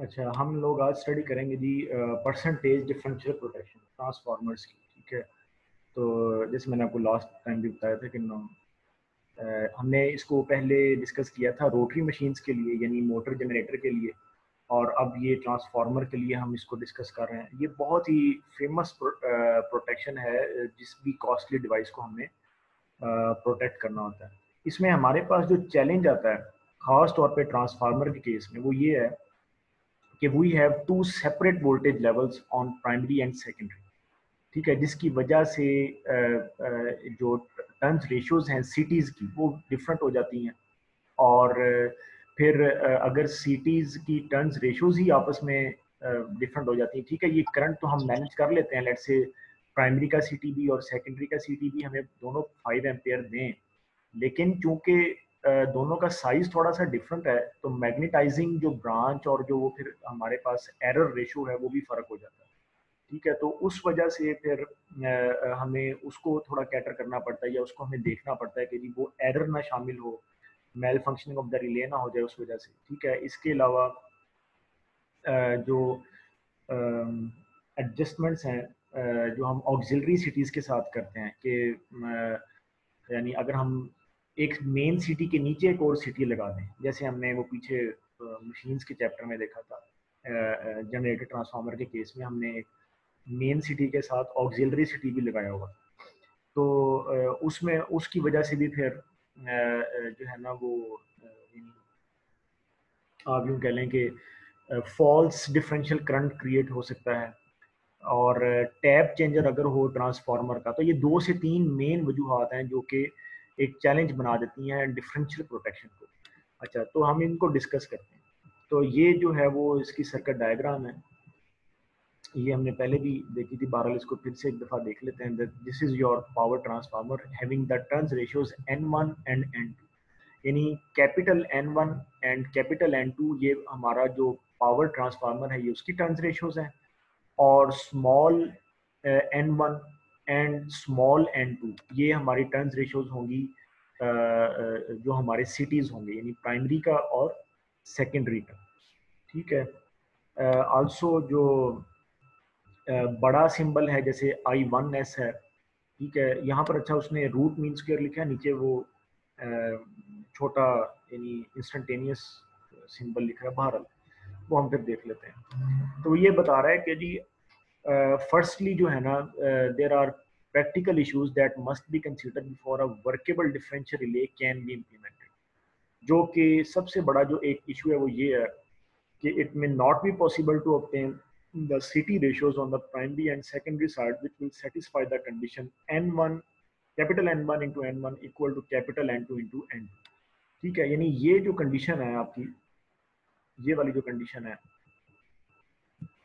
अच्छा, हम लोग आज स्टडी करेंगे जी परसेंटेज डिफरेंशियल प्रोटेक्शन ट्रांसफार्मर्स की। ठीक है, तो जैसे मैंने आपको लास्ट टाइम भी बताया था कि हमने इसको पहले डिस्कस किया था रोटरी मशीन्स के लिए, यानी मोटर जनरेटर के लिए, और अब ये ट्रांसफार्मर के लिए हम इसको डिस्कस कर रहे हैं। ये बहुत ही फेमस प्रोटेक्शन है, जिस भी कॉस्टली डिवाइस को हमने प्रोटेक्ट करना होता है। इसमें हमारे पास जो चैलेंज आता है, खास तौर पे ट्रांसफार्मर के केस में, वो ये है कि we have to separate voltage levels on primary and secondary. ठीक है, जिसकी वजह से जो टर्न्स रेशियोज हैं सिटीज़ की, वो डिफरेंट हो जाती हैं। और फिर अगर सिटीज़ की टर्न्स रेशियोज ही आपस में डिफरेंट हो जाती हैं, ठीक है, ये करंट तो हम मैनेज कर लेते हैं, लेट से प्राइमरी का सीटीबी और सेकेंडरी का सीटीबी हमें दोनों 5 एम्पेयर दें, लेकिन चूंकि दोनों का साइज थोड़ा सा डिफरेंट है, तो मैग्नेटाइजिंग जो ब्रांच और जो वो फिर हमारे पास एरर रेशो है, वो भी फर्क हो जाता है। ठीक है, तो उस वजह से फिर हमें उसको थोड़ा कैटर करना पड़ता है, या उसको हमें देखना पड़ता है कि जी वो एरर ना शामिल हो, malfunctioning of the relay ना हो जाए उस वजह से। ठीक है, इसके अलावा जो एडजस्टमेंट्स हैं जो हम ऑक्सिलरी सिटीज़ के साथ करते हैं कि यानी अगर हम एक मेन सिटी के नीचे एक और सिटी लगा दें, जैसे हमने वो पीछे मशीन्स के चैप्टर में देखा था, जनरेटर ट्रांसफार्मर के केस में हमने एक मेन सिटी के साथ ऑक्सिलरी सिटी भी लगाया होगा। तो उसमें उसकी वजह से भी फिर जो है ना वो आप यूँ कह लें कि फॉल्स डिफरेंशियल करंट क्रिएट हो सकता है। और टैप चेंजर अगर हो ट्रांसफार्मर का, तो ये 2 से 3 मेन वजूहत हैं जो कि एक चैलेंज बना देती हैं डिफरेंशियल प्रोटेक्शन को। अच्छा, तो हम इनको डिस्कस करते हैं। तो ये जो है वो इसकी सर्किट डायग्राम है, ये हमने पहले भी देखी थी, बहरहाल इसको फिर से एक दफ़ा देख लेते हैं। This is your power transformer having the turns ratios N1 and N2, यानी capital N1 and capital N2, ये हमारा जो पावर ट्रांसफार्मर है ये उसकी टर्न्स रेशियोज हैं। और small N1 and small N2 ये हमारी टर्न्स रेशियोज होंगी, जो हमारे सिटीज होंगे, यानी प्राइमरी का और सेकेंडरी का। ठीक है, आल्सो जो बड़ा सिंबल है जैसे I1S है। ठीक है, यहाँ पर अच्छा उसने रूट मीन स्क्वायर लिखा है, नीचे वो छोटा यानी इंस्टेंटेनियस सिंबल लिखा है, बहरहाल वो हम फिर देख लेते हैं। तो ये बता रहा है कि जी फर्स्टली जो है ना, there are practical issues that must be considered before a workable differential relay can be implemented. जो कि सबसे बड़ा जो एक इशू है वो ये है कि it may not be possible to obtain the CT ratios on the primary and secondary side which will satisfy the condition N1 capital N1 into N1 equal to capital N2 into N2। ठीक है, यानी ये जो condition है आपकी, ये वाली जो कंडीशन है,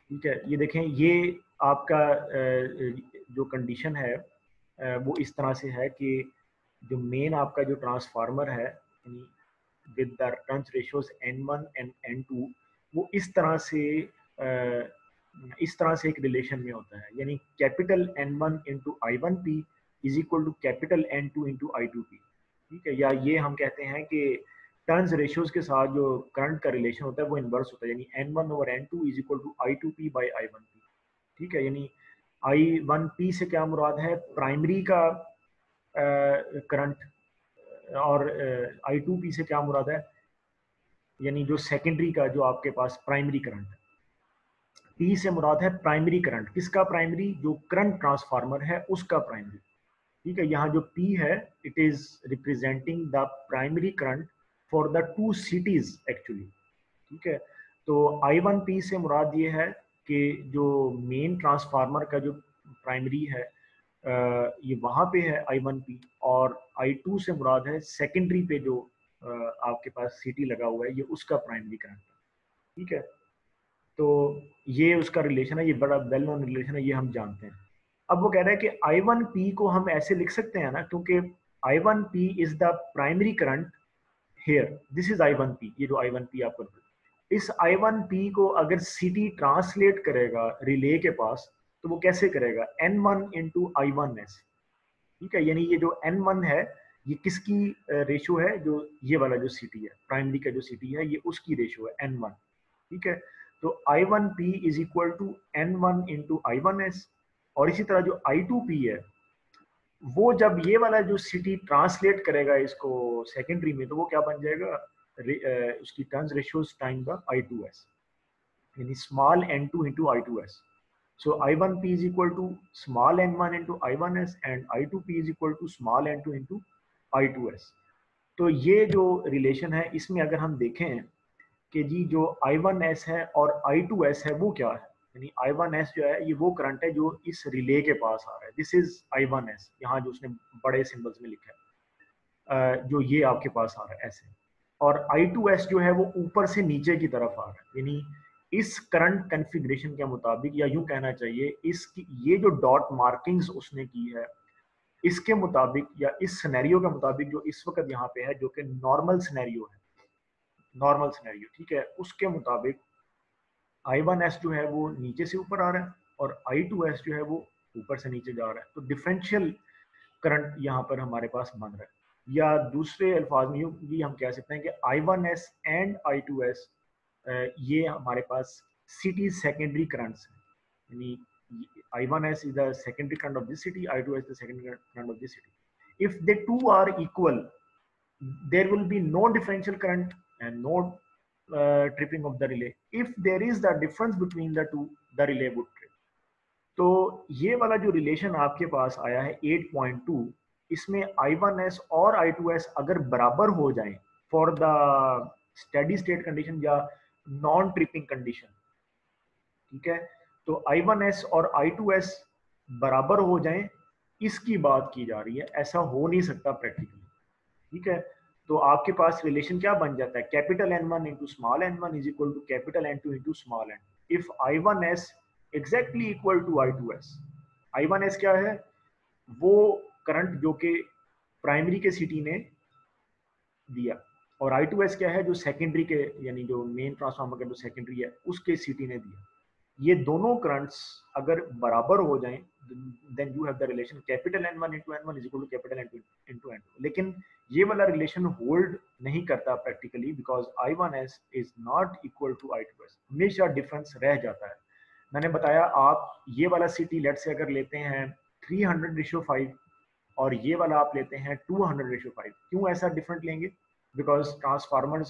ठीक है, ये देखें, ये आपका जो कंडीशन है वो इस तरह से है कि जो मेन आपका जो ट्रांसफार्मर है, यानी with the turns ratios N1 and N2, वो इस तरह से एक रिलेशन में होता है, यानी capital N1 into I1P is equal to capital N2 into I2P। ठीक है, या ये हम कहते हैं कि टर्न्स रेशियोज के साथ जो करंट का रिलेशन होता है वो इन्वर्स होता है, यानी N1 over N2 is equal to I2P by I1P। ठीक है, यानी I1P से क्या मुराद है, प्राइमरी का करंट, और I2P से क्या मुराद है, यानी जो सेकेंडरी का जो आपके पास प्राइमरी करंट है। पी से मुराद है प्राइमरी करंट, किसका प्राइमरी, जो करंट ट्रांसफार्मर है उसका प्राइमरी। ठीक है, यहाँ जो पी है it is representing the primary current for the two cities actually. ठीक है, तो I1P से मुराद ये है कि जो मेन ट्रांसफार्मर का जो प्राइमरी है ये वहाँ पे है I1P, और I2 से मुराद है सेकेंडरी पे जो आपके पास सिटी लगा हुआ है, ये उसका प्राइमरी करंट है। ठीक है, तो ये उसका रिलेशन है, ये बड़ा वेल नोन रिलेशन है, ये हम जानते हैं। अब वो कह रहा है कि I1P को हम ऐसे लिख सकते हैं ना, क्योंकि I1P is the primary current here, this is I1P, ये जो I1P आपको, इस I1P को अगर सिटी ट्रांसलेट करेगा रिले के पास, तो वो कैसे करेगा, N1 इंटू I1S। ठीक है, यानी ये जो N1 है ये किसकी रेशो है, जो ये वाला जो सिटी है प्राइमरी का जो सिटी है, ये उसकी रेशो है N1। ठीक है, तो I1P is equal to N1 into I1S। और इसी तरह जो I2P है वो जब ये वाला जो सिटी ट्रांसलेट करेगा इसको सेकेंडरी में, तो वो क्या बन जाएगा, उसकी turns ratios time the I2S, यानी small n2 into I2S। So I1P is equal to small n1 into I1S and I2P is equal to small n2 into I2S। तो ये जो रिलेशन है इसमें अगर हम देखें कि जी जो I1S है और I2S है वो क्या है, यानी I1S जो है ये वो करंट है जो इस रिले के पास आ रहा है, दिस इज I1S, यहाँ जो उसने बड़े सिंबल्स में लिखा है जो ये आपके पास आ रहा है ऐसे। और I2S जो है वो ऊपर से नीचे की तरफ आ रहा है, यानी इस करंट कॉन्फ़िगरेशन के मुताबिक, या यूं कहना चाहिए इसकी ये जो डॉट मार्किंग्स उसने की है इसके मुताबिक, या इस सिनेरियो के मुताबिक जो इस वक्त यहाँ पे है जो कि नॉर्मल सिनेरियो है, नॉर्मल सिनेरियो, ठीक है, उसके मुताबिक I1S जो है वो नीचे से ऊपर आ रहा है और I2S जो है वो ऊपर से नीचे जा रहा है। तो डिफरेंशियल करंट यहाँ पर हमारे पास बन रहा है, या दूसरे अल्फाज में यूं भी हम कह सकते हैं कि I1S एंड I2S ये हमारे पास सिटी सेकेंडरी करंट्स हैं, यानी I1S is the secondary current of this city, I2S is the secondary current of this city. If the two are equal, there will be no differential current and no tripping of the relay. If there is the difference between the two, the relay would trip. तो ये वाला जो relation आपके पास आया है 8.2, इसमें I1S और I2S अगर बराबर हो जाएं for the steady state condition या नॉन ट्रिपिंग कंडीशन, ठीक है, तो I1S और I2S बराबर हो जाएं इसकी बात की जा रही है, ऐसा हो नहीं सकता प्रैक्टिकली, ठीक है। तो आपके पास रिलेशन क्या बन जाता है, capital N1 into small n1 is equal to capital N2 into small n। If I1S exactly equal to I2S, I1S क्या है, वो करंट जो कि प्राइमरी के सिटी ने दिया, और I2S क्या है जो सेकेंडरी के, यानी जो मेन ट्रांसफार्मर का जो सेकेंडरी है उसके सिटी ने दिया। ये दोनों करंट्स अगर बराबर हो जाएं then you have the relation capital N1 into N1 is equal to capital N2 into N2। लेकिन ये वाला रिलेशन होल्ड नहीं करता practically, because I1S is not equal to I2S, हमेशा डिफरेंस रह जाता है। मैंने बताया आप ये वाला सिटी लेट से अगर लेते हैं 300:5 और ये वाला आप लेते हैं 200:5, क्यों ऐसा डिफरेंट लेंगे, because transformer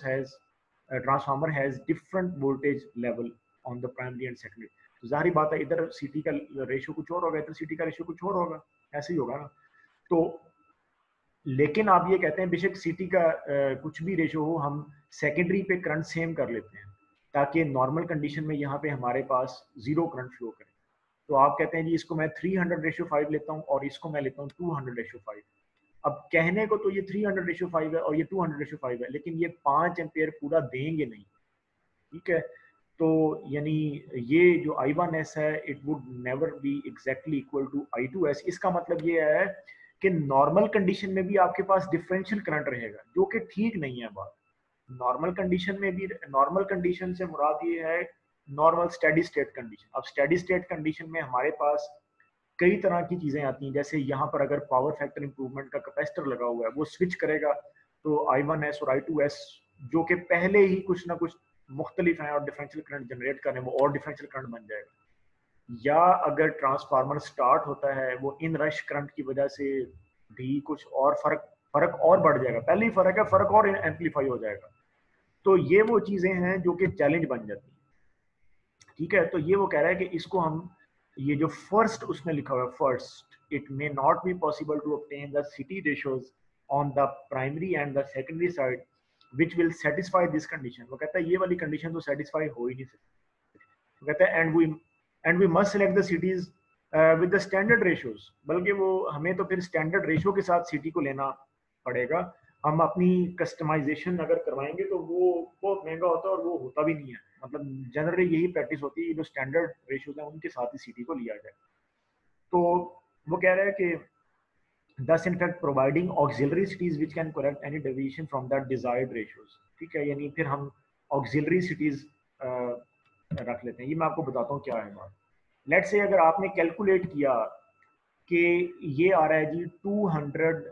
has different voltage level on the primary and secondary. तो जाहिर बात है इधर सिटी का रेशियो कुछ और होगा, इधर सिटी का रेशियो कुछ और होगा, ऐसे ही होगा ना। तो लेकिन आप ये कहते हैं बेशक सिटी का कुछ भी रेशियो हो, हम सेकेंडरी पे करंट सेम कर लेते हैं ताकि नॉर्मल कंडीशन में यहाँ पे हमारे पास जीरो करंट फ्लो करे। तो आप कहते हैं जी इसको मैं 300:5 लेता हूँ और इसको मैं लेता हूँ 200:5। अब कहने को तो ये 300:5 है और ये 200:5 है, लेकिन ये 5 एम्पेयर पूरा देंगे नहीं, ठीक है। तो यानी ये जो I1S है it would never be exactly equal to I2S। इसका मतलब ये है कि नॉर्मल कंडीशन में भी आपके पास डिफरेंशियल करंट रहेगा, जो कि ठीक नहीं है बात। नॉर्मल कंडीशन में भी, नॉर्मल कंडीशन से मुराद ये है नॉर्मल स्टेडी स्टेट कंडीशन। अब स्टेडी स्टेट कंडीशन में हमारे पास कई तरह की चीजें आती हैं, जैसे यहाँ पर अगर पावर फैक्टर इंप्रूवमेंट का कैपेसिटर लगा हुआ है वो स्विच करेगा, तो I1S और I2S जो कि पहले ही कुछ ना कुछ मुख्तलिफ हैं और डिफरेंशियल करंट जनरेट कर रहे हैं, वो और डिफरेंशियल करंट बन जाएगा। या अगर ट्रांसफार्मर स्टार्ट होता है वो इन रश करंट की वजह से भी कुछ और फर्क और बढ़ जाएगा, पहले ही फर्क है, फर्क और एम्पलीफाई हो जाएगा। तो ये वो चीजें हैं जो कि चैलेंज बन जाती है, ठीक है। तो ये वो कह रहा है कि इसको हम, ये जो फर्स्ट उसमें लिखा हुआ है first, it may not be possible to obtain the CT ratios on the primary and the secondary side which will satisfy this condition. वो कहता है ये वाली कंडीशन तो सेटिस्फाई हो ही नहीं सकती। वो कहता है and we must select the CTs with the standard ratios, बल्कि वो हमें तो फिर स्टैंडर्ड रेशियो के साथ सिटी को लेना पड़ेगा। हम अपनी कस्टमाइजेशन अगर करवाएंगे तो वो बहुत महंगा होता है और वो होता भी नहीं है, मतलब जनरली यही प्रैक्टिस होती है, जो स्टैंडर्ड रेशियोज हैं उनके साथ ही सिटी को लिया जाए। तो वो कह रहा है कि thus in fact providing auxiliary cities which can correct any deviation from that desired ratios, ठीक है, यानी फिर हम auxiliary cities रख लेते हैं। ये मैं आपको बताता हूँ क्या है बात। लेट्स से अगर आपने कैलकुलेट किया कि ये आ रहा है जी 278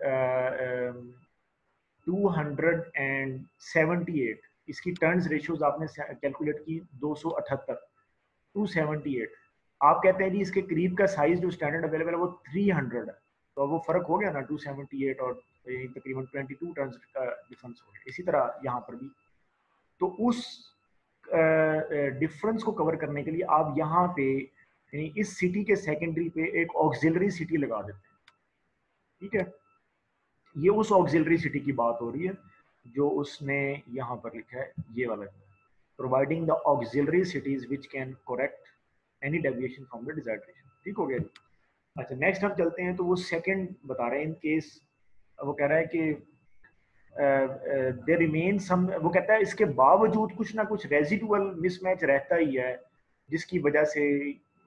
इसकी टर्न्स रेशियोज आपने कैलकुलेट की 278, 278। आप कहते हैं जी इसके करीब का साइज जो स्टैंडर्ड अवेलेबल है वो 300 है, तो अब वो फर्क हो गया ना 278 और यही तकरीबन 22 टर्न्स का डिफरेंस हो गया। इसी तरह यहाँ पर भी, तो उस डिफरेंस को कवर करने के लिए आप यहाँ पे यानी इस सिटी के सेकेंडरी पे एक ऑक्सिलरी सिटी लगा देते हैं, ठीक है। ये उस ऑक्सिलरी सिटी की बात हो रही है जो उसने यहाँ पर लिखा है, ये वाला, providing the auxiliary cities which can correct any deviation from the desired ratio. ठीक हो गया जी। अच्छा, नेक्स्ट हम चलते हैं, तो वो सेकंड बता रहे हैं इन केस, वो कह रहा है कि देयर रिमेन सम, वो कहता है इसके बावजूद कुछ ना कुछ रेजिडुअल मिसमैच रहता ही है जिसकी वजह से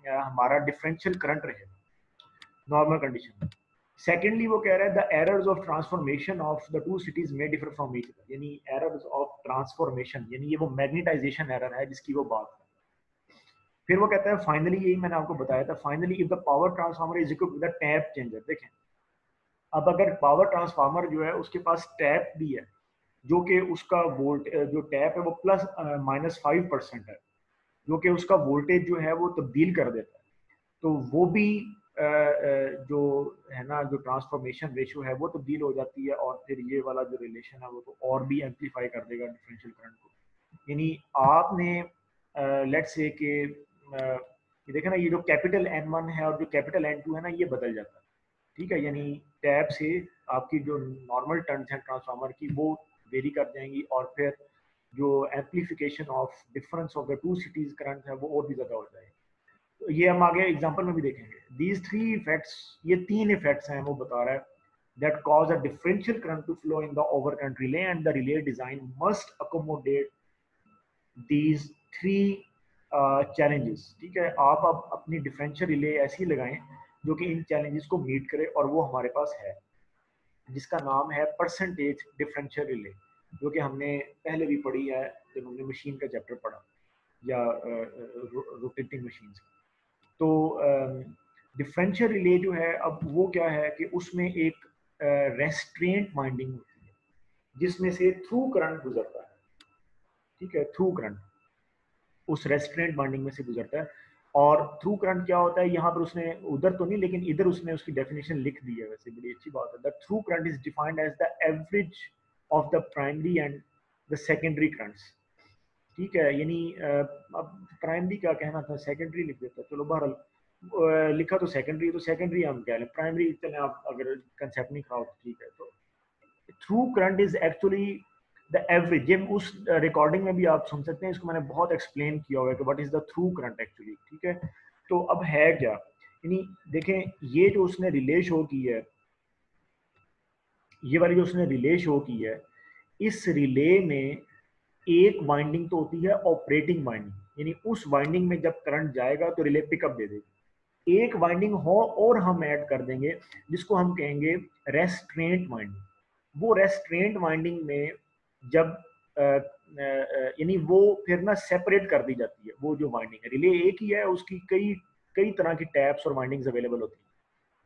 हमारा डिफरेंशियल करंट रहे नॉर्मल कंडीशन में। सेकेंडली वो कह रहा है the errors of transformation of the two cities में डिफर फ्रॉम ईच अदर, यानी एरर्स ऑफ ट्रांसफॉर्मेशन, यानी ये वो मैग्नेटाइजेशन एरर है जिसकी वो बात है। फिर वो कहता है फाइनली, यही मैंने आपको बताया था, finally if the power transformer is equipped with the tap changer. देखें, अब अगर पावर ट्रांसफार्मर जो है उसके पास टैप भी है, जो कि उसका वोल्ट जो टैप है वो प्लस -5% है, जो कि उसका वोल्टेज जो है वो तब्दील कर देता है, तो वो भी जो है ना, जो ट्रांसफॉर्मेशन रेशियो है वो तब्दील हो जाती है, और फिर ये वाला जो रिलेशन है वो तो और भी एम्पलीफाई कर देगा डिफरेंशियल करंट को। यानी आपने लेट्स से कि ये देखें ना, ये जो कैपिटल N1 है और जो कैपिटल N2 है ना, ये बदल जाता है, ठीक है। यानी टैप से आपकी जो नॉर्मल टर्न्स हैं ट्रांसफार्मर की वो वेरी कर जाएंगी, और फिर जो amplification of difference of the two cities current है वो और भी ज़्यादा हो जाएगी। तो ये हम आगे एग्जांपल में भी देखेंगे। दीज थ्री इफेक्ट्स, ये तीन इफेक्ट्स हैं वो बता रहा है, that cause a differential current to flow in the overcurrent relay, and the relay design must accommodate these three challenges। ठीक है, आप अब अपनी डिफरेंशियल रिले ऐसी लगाएं जो कि इन चैलेंजेस को मीट करे, और वो हमारे पास है जिसका नाम है परसेंटेज डिफरेंशियल रिले, जो कि हमने पहले भी पढ़ी है जब हमने मशीन का चैप्टर पढ़ा, या रोटेटिंग मशीन। तो डिफरेंशियल रिले जो है, अब वो क्या है कि उसमें एक रेस्ट्रेंट वाइंडिंग होती है जिसमें से थ्रू करंट गुजरता है, ठीक है, थ्रू करंट उस रेस्ट्रेंट वाइंडिंग में से गुजरता है। और थ्रू करंट क्या होता है, यहाँ पर उसने उधर तो नहीं लेकिन इधर उसने उसकी डेफिनेशन लिख दी है, वैसे बड़ी अच्छी बात है। The through current is defined as the average of the primary and the secondary currents. ठीक है, यानी अब प्राइमरी क्या कहना था, सेकेंडरी लिख देता, चलो बहरहाल लिखा तो सेकेंडरी, तो सेकेंडरी हम कह लें, प्राइमरी चले आप, अगर कंसेप्ट नहीं खराब तो ठीक है। तो through current is actually the average, ये उस रिकॉर्डिंग में भी आप सुन सकते हैं, इसको मैंने बहुत एक्सप्लेन किया हुआ है कि what is the through current actually, ठीक है। तो अब है क्या, यानी देखें, ये जो उसने रिले शो की है, ये वाली जो उसने रिले शो की है, इस रिले में एक वाइंडिंग तो होती है ऑपरेटिंग वाइंडिंग, यानी उस वाइंडिंग में जब करंट जाएगा तो रिले पिकअप दे देगी। एक वाइंडिंग हो और हम ऐड कर देंगे जिसको हम कहेंगे रेस्ट्रेंट वाइंडिंग। वो रेस्ट्रेंट वाइंडिंग में जब यानी वो फिर ना सेपरेट कर दी जाती है, वो जो वाइंडिंग है, रिले एक ही है, उसकी कई कई तरह की टैप्स और वाइंडिंग्स अवेलेबल होती हैं।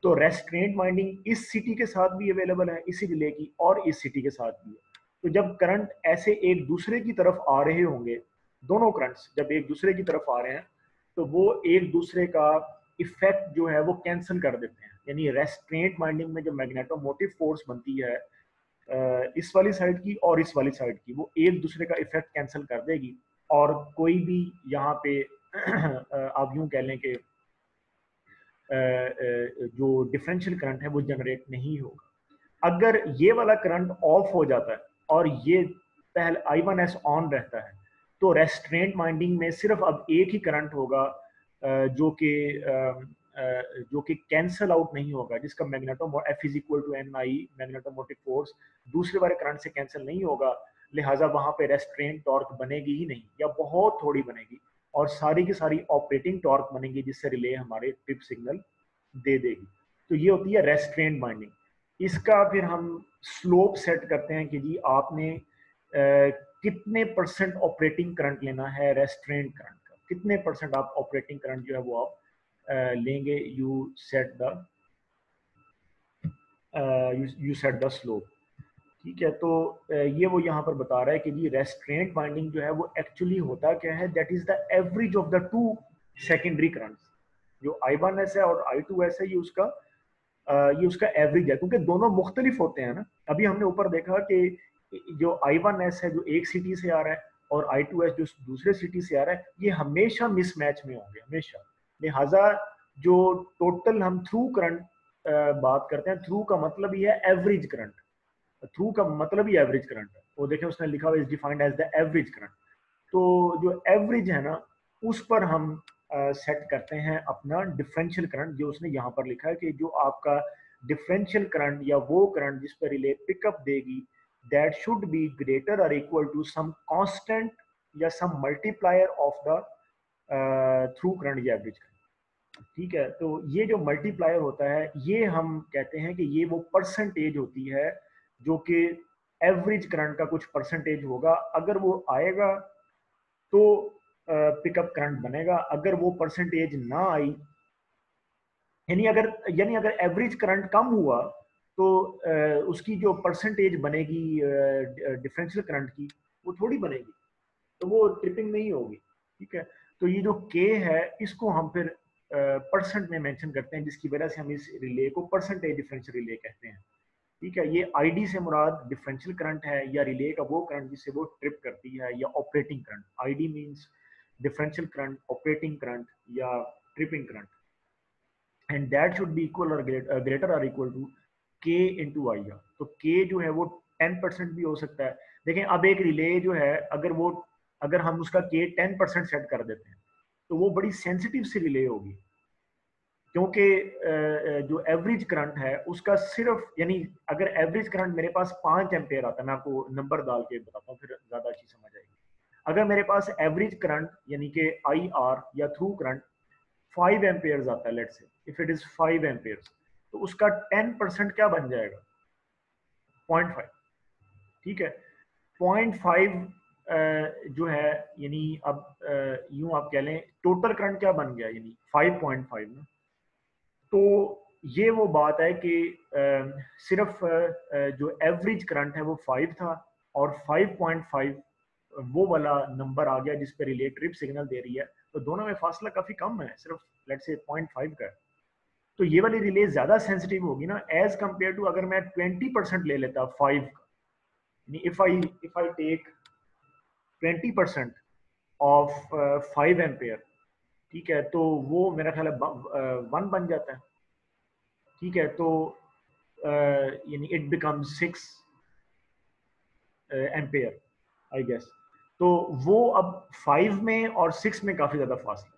तो रेस्ट्रेंट वाइंडिंग इस सिटी के साथ भी अवेलेबल है, इसी रिले की, और इस सिटी के साथ भी है। तो जब करंट ऐसे एक दूसरे की तरफ आ रहे होंगे, दोनों करंट्स जब एक दूसरे की तरफ आ रहे हैं, तो वो एक दूसरे का इफेक्ट जो है वो कैंसिल कर देते हैं। यानी रेस्ट्रेंट वाइंडिंग में जो मैग्नेटोमोटिव फोर्स बनती है इस वाली साइड की और इस वाली साइड की, वो एक दूसरे का इफेक्ट कैंसिल कर देगी, और कोई भी यहाँ पे आप यूं कह लें कि जो डिफरेंशियल करंट है वो जनरेट नहीं होगा। अगर ये वाला करंट ऑफ हो जाता है और ये पहले I1S ऑन रहता है, तो रेस्ट्रेंट वाइंडिंग में सिर्फ अब एक ही करंट होगा जो कि कैंसल आउट नहीं होगा, जिसका magneto F is equal to NI magnetomotive force दूसरे वाले करंट से कैंसिल नहीं होगा, लिहाजा वहां पे रेस्ट्रेंट टॉर्क बनेगी ही नहीं, या बहुत थोड़ी बनेगी, और सारी की सारी ऑपरेटिंग टॉर्क बनेगी जिससे रिले हमारे ट्रिप सिग्नल दे देगी। तो ये होती है रेस्ट्रेंट वाइंडिंग। इसका फिर हम स्लोप सेट करते हैं कि जी आपने कितने परसेंट ऑपरेटिंग करंट लेना है रेस्ट्रेंट करंट का, कितने परसेंट आप ऑपरेटिंग करंट जो है वो आप लेंगे, यू सेट द स्लोप। ठीक है, तो ये वो यहाँ पर बता रहा है कि जी रेस्ट्रेंट बाइंडिंग जो है वो एक्चुअली होता क्या है, that is the average of the two secondary currents. जो I1S है और I2S है, ये उसका एवरेज है, क्योंकि दोनों मुख्तलिफ होते हैं ना। अभी हमने ऊपर देखा कि जो I1S है जो एक सिटी से आ रहा है और I2S जो दूसरे सिटी से आ रहा है, ये हमेशा मिसमैच में होंगे, हमेशा। लिहाजा जो टोटल हम थ्रू करंट बात करते हैं, थ्रू का मतलब ये है एवरेज करंट। थ्रू का मतलब ही एवरेज करंट है, वो देखें उसने लिखा हुआ is defined as the average current. तो जो एवरेज है ना, उस पर हम सेट करते हैं अपना डिफरेंशियल करंट, जो उसने यहाँ पर लिखा है कि जो आपका डिफरेंशियल करंट या वो करंट जिस पर रिले पिकअप देगी, दैट शुड बी ग्रेटर और इक्वल टू सम कांस्टेंट या some multiplier of the through current या एवरेज करंट। ठीक है, तो ये जो मल्टीप्लायर होता है, ये हम कहते हैं कि ये वो परसेंटेज होती है जो कि एवरेज करंट का कुछ परसेंटेज होगा। अगर वो आएगा तो पिकअप करंट बनेगा, अगर वो परसेंटेज ना आई, यानी अगर एवरेज करंट कम हुआ तो उसकी जो परसेंटेज बनेगी डिफरेंशियल करंट की, वो थोड़ी बनेगी, तो वो ट्रिपिंग नहीं होगी। ठीक है, तो ये जो के है इसको हम फिर परसेंट में मेंशन करते हैं, जिसकी वजह से हम इस रिले को परसेंटेज डिफरेंशियल रिले कहते हैं। ठीक है, ये आईडी से मुराद डिफरेंशियल करंट है या रिले का वो करंट जिससे वो ट्रिप करती है, या operating current. ID means differential current, operating current या tripping current, and that should be equal और ग्रेटर और equal to K into I R. तो के जो है वो 10% भी हो सकता है। देखें, अब एक रिले जो है, अगर हम उसका के 10% सेट कर देते हैं तो वो बड़ी सेंसिटिव सी रिले होगी, क्योंकि जो एवरेज करंट है उसका सिर्फ, यानी अगर एवरेज करंट मेरे पास 5 एम्पेयर आता है, मैं आपको नंबर डाल के बताता हूँ फिर ज्यादा अच्छी समझ आएगी। अगर मेरे पास एवरेज करंट यानी कि आई आर या थ्रू करंट 5 एम्पेयर आता है, let's say if it is 5 ampere, तो उसका 10% क्या बन जाएगा, 0.5। ठीक है, 0.5 जो है, यानी अब यूं आप कह लें टोटल करंट क्या बन गया, यानी 5.5 ना। तो ये वो बात है कि सिर्फ जो एवरेज करंट है वो 5 था, और 5.5 वो वाला नंबर आ गया जिस पे रिले ट्रिप सिग्नल दे रही है, तो दोनों में फासला काफी कम है, सिर्फ लेट्स से 0.5 का है। तो ये वाली रिले ज्यादा सेंसिटिव होगी ना, एज कंपेयर टू अगर मैं 20% ले लेता 5 का। If I take 20% of 5 ampere, ठीक है, तो वो मेरा ख्याल है 1 बन जाता है। ठीक है, तो यानी it become 6 ampere I guess. तो वो अब 5 में और 6 में काफी ज्यादा फासला।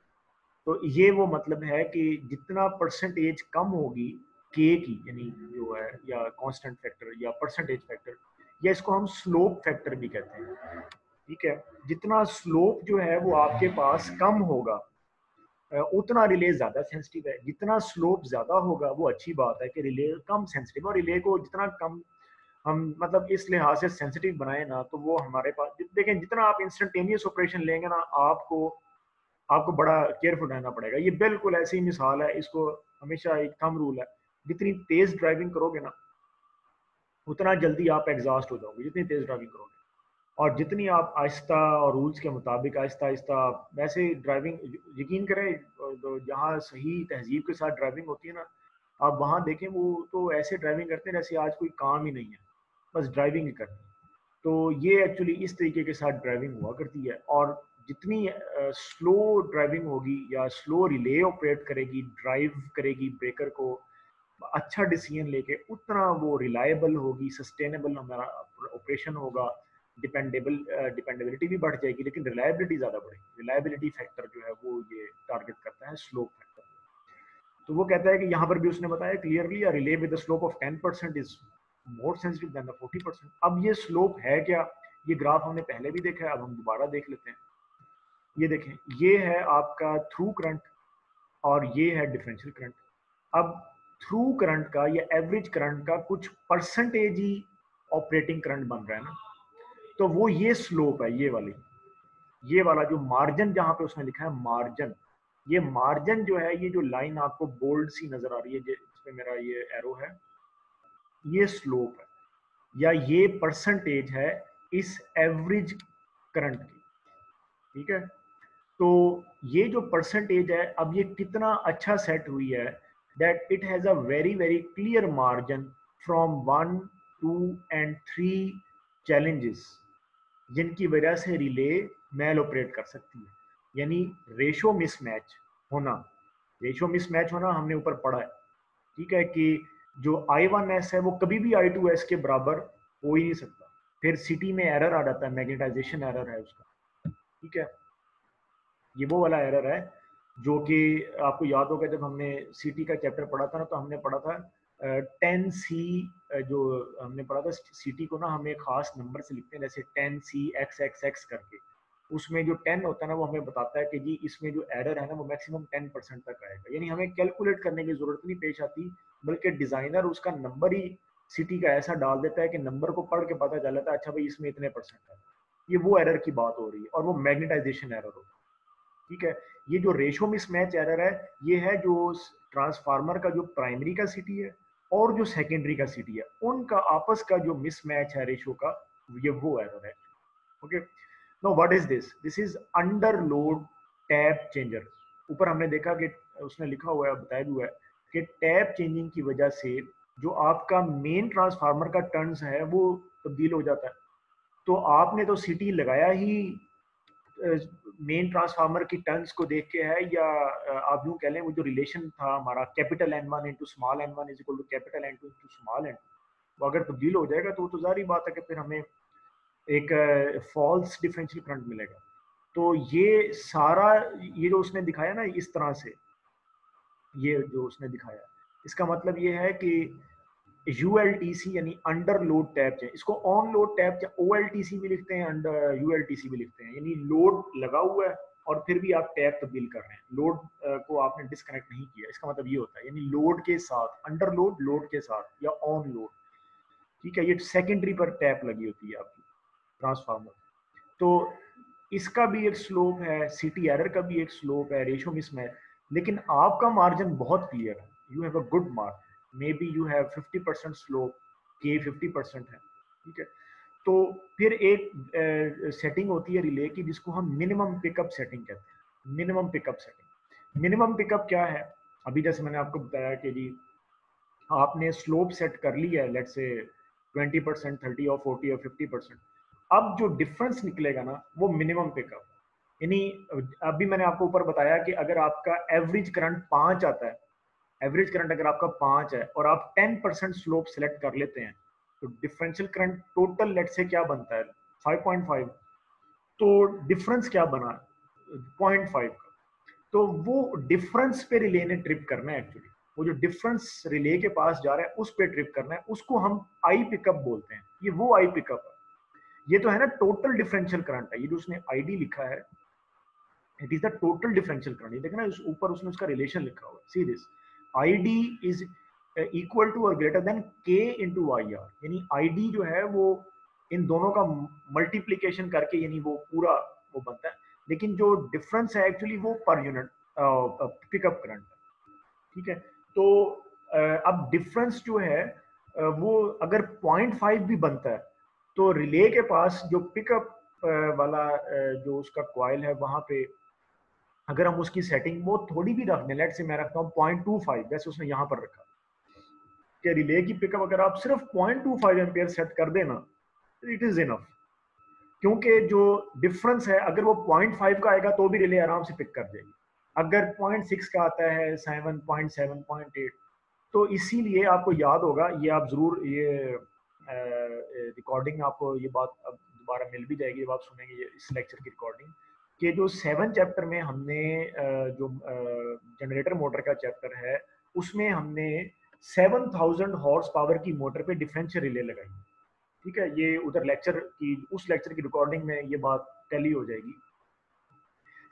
तो ये वो मतलब है कि जितना परसेंटेज कम होगी के की, यानी जो है या कांस्टेंट फैक्टर या परसेंटेज फैक्टर, या इसको हम स्लोप फैक्टर भी कहते हैं। ठीक है, जितना स्लोप जो है वो आपके पास कम होगा, उतना रिले ज्यादा सेंसिटिव है। जितना स्लोप ज्यादा होगा वो अच्छी बात है कि रिले कम सेंसिटिव, और रिले को जितना कम हम मतलब इस लिहाज से सेंसिटिव बनाए ना, तो वो हमारे पास देखें, जितना आप इंस्टेंटेनियस ऑपरेशन लेंगे ना, आपको आपको बड़ा केयरफुल रहना पड़ेगा। ये बिल्कुल ऐसी मिसाल है, इसको हमेशा एक थंब रूल है, जितनी तेज ड्राइविंग करोगे ना, उतना जल्दी आप एग्जॉस्ट हो जाओगे, जितनी तेज ड्राइविंग करोगे। और जितनी आप आहिस्ता और रूल्स के मुताबिक आहिस्ता आहिस्ता, वैसे ड्राइविंग, यकीन करें, तो जहाँ सही तहजीब के साथ ड्राइविंग होती है ना, आप वहाँ देखें वो तो ऐसे ड्राइविंग करते हैं जैसे आज कोई काम ही नहीं है, बस ड्राइविंग ही करनी है। तो ये एक्चुअली इस तरीके के साथ ड्राइविंग हुआ करती है। और जितनी स्लो ड्राइविंग होगी या स्लो रिले ऑपरेट करेगी, ड्राइव करेगी ब्रेकर को अच्छा डिसीजन लेके, उतना वो रिलायबल होगी, सस्टेनेबल हमारा ऑपरेशन होगा, डिपेंडेबिलिटी भी बढ़ जाएगी, लेकिन रिलायबिलिटी ज्यादा बढ़ेगी। रिलायबिलिटी फैक्टर जो है वो ये टारगेट करता है, स्लोप फैक्टर। तो वो कहता है कि यहाँ पर भी उसने बताया clearly, a relay with slope of 10% is more sensitive then the 40%। अब ये स्लोप है क्या, ये ग्राफ हमने पहले भी देखा है, अब हम दोबारा देख लेते हैं। ये देखें, ये है आपका थ्रू करंट और ये है डिफरेंशियल करंट। अब थ्रू करंट का या एवरेज करंट का कुछ परसेंटेज ही ऑपरेटिंग करंट बन रहा है ना, तो वो ये स्लोप है, ये वाला जो मार्जिन जहां पे उसने लिखा है मार्जिन, ये मार्जिन जो है, ये जो लाइन आपको बोल्ड सी नजर आ रही है जिसपे मेरा ये एरो है, ये स्लोप है। या ये परसेंटेज है इस एवरेज करंट की, ठीक है। तो ये जो परसेंटेज है, अब ये कितना अच्छा सेट हुई है that it has a very very clear margin from 1, 2 and 3 challenges, जिनकी वजह से रिले मैल ऑपरेट कर सकती है। यानी रेशो मिसमैच होना, रेशो मिसमैच होना हमने ऊपर पढ़ा है, ठीक है, कि जो I1S है वो कभी भी I2S के बराबर हो ही नहीं सकता। फिर सिटी में एरर आ जाता है, मैग्नेटाइजेशन एरर है उसका, ठीक है। ये वो वाला एरर है जो कि आपको याद होगा जब हमने सीटी का चैप्टर पढ़ा था ना, तो हमने पढ़ा था 10C, जो हमने पढ़ा था सीटी को ना हमें खास नंबर से लिखते हैं, जैसे 10C XXX करके। उसमें जो 10 होता है ना, वो हमें बताता है कि जी इसमें जो एरर है ना वो मैक्सिमम 10% तक आएगा। यानी हमें कैलकुलेट करने की जरूरत नहीं पेश आती, बल्कि डिजाइनर उसका नंबर ही सिटी का ऐसा डाल देता है कि नंबर को पढ़ के पता चल जाता है अच्छा भाई इसमें इतने परसेंट है। ये वो एरर की बात हो रही है, और वो मैग्नेटाइजेशन एरर होता है, ठीक है। ये जो रेशो मिसमैच एरर है, ये है जो ट्रांसफार्मर का जो प्राइमरी का सिटी है और जो सेकेंडरी का सिटी है, उनका आपस का जो मिसमैच है रेशो का, ये वो एरर है। Okay, know what is this? This is under load tap changer. ऊपर हमने देखा कि उसने लिखा हुआ है, बताया हुआ है कि टैप चेंजिंग की वजह से जो आपका मेन ट्रांसफार्मर का टर्न्स है वो तब्दील हो जाता है। तो आपने तो सिटी लगाया ही मेन ट्रांसफार्मर की टर्न्स को देख के है, या आप यूं कह लें वो जो रिलेशन था हमारा capital N1 into small n1 is equal to capital N2 into small n2, वो अगर तब्दील हो जाएगा तो जारी बात है कि फिर हमें एक फॉल्स डिफरेंशियल करंट मिलेगा। तो ये सारा, ये जो उसने दिखाया ना इस तरह से, ये जो उसने दिखाया, इसका मतलब ये है कि ULTC यानी अंडर लोड टैप है, इसको ऑन लोड टैप या OLTC भी लिखते हैं, अंडर ULTC भी लिखते हैं। यानी लोड लगा हुआ है और फिर भी आप टैप तब्दील कर रहे हैं, लोड को आपने डिस्कनेक्ट नहीं किया, इसका मतलब ये होता है। यानी लोड के साथ, अंडर लोड, लोड के साथ या ऑन लोड, ठीक है। ये सेकेंडरी पर टैप लगी होती है आपकी ट्रांसफार्मर। तो इसका भी एक स्लोप है, सिटी एरर का भी एक स्लोप है, रेशो मिसमैच। लेकिन आपका मार्जिन बहुत क्लियर है, you have a good margin, may be you have 50% slope, के 50% है, ठीक है। तो फिर एक सेटिंग होती है रिले की जिसको हम मिनिमम पिकअप सेटिंग कहते हैं। Minimum pickup setting, minimum pickup क्या है? अभी जैसे मैंने आपको बताया कि जी आपने स्लोप सेट कर लिया है, लेट्स से 20%, 30 और 40 और 50%। अब जो डिफरेंस निकलेगा ना वो मिनिमम पिकअप, यानी अभी मैंने आपको ऊपर बताया कि अगर आपका एवरेज करंट 5 आता है, एवरेज करंट अगर आपका 5 है और आप 10% स्लोप सेलेक्ट कर लेते हैं, तो डिफरेंशियल करंट टोटल लेट से क्या बनता है 5.5। तो डिफरेंस क्या बना 0.5 का, तो वो डिफरेंस पे रिले ने ट्रिप करना है एक्चुअली। वो जो डिफरेंस रिले के पास जा रहा है उस पे ट्रिप करना है, उसको हम आई पिकअप बोलते हैं। ये वो आई पिकअप है, ये तो है ना टोटल डिफरेंशियल करंट है, ये जो उसने आईडी लिखा है it is the total differential current. ये देखना ऊपर उसने उसका रिलेशन लिखा हुआ है, see this, ID is equal to और greater than K into I R. यानी आईडी जो है वो इन दोनों का मल्टीप्लीकेशन करके यानी वो पूरा वो बनता है, लेकिन जो डिफरेंस है एक्चुअली वो पर यूनिट पिकअप करंट है, ठीक है। तो अब डिफरेंस जो है वो अगर 0.5 भी बनता है, तो रिले के पास जो पिकअप वाला जो उसका कॉइल है वहां पे अगर हम उसकी सेटिंग वो थोड़ी भी रख दें, लेट से मैं रखता हूँ 0.25, जैसे उसने यहाँ पर रखा कि रिले की पिकअप अगर आप सिर्फ 0.25 एम्पियर सेट कर देना, इट इज इनफ। क्योंकि जो डिफरेंस है अगर वो 0.5 का आएगा तो भी रिले आराम से पिक कर देगी, अगर 0.6 का आता है, 7.7, 0.8, तो इसीलिए आपको याद होगा, ये आप जरूर ये रिकॉर्डिंग आपको ये बात अब दोबारा मिल भी जाएगी जब आप सुनेंगे ये इस लेक्चर की रिकॉर्डिंग, कि जो 7 चैप्टर में हमने जो जनरेटर मोटर का चैप्टर है उसमें हमने 7000 हॉर्स पावर की मोटर पे डिफरेंशियल रिले लगाई, ठीक है। ये उधर लेक्चर की, उस लेक्चर की रिकॉर्डिंग में ये बात टैली हो जाएगी।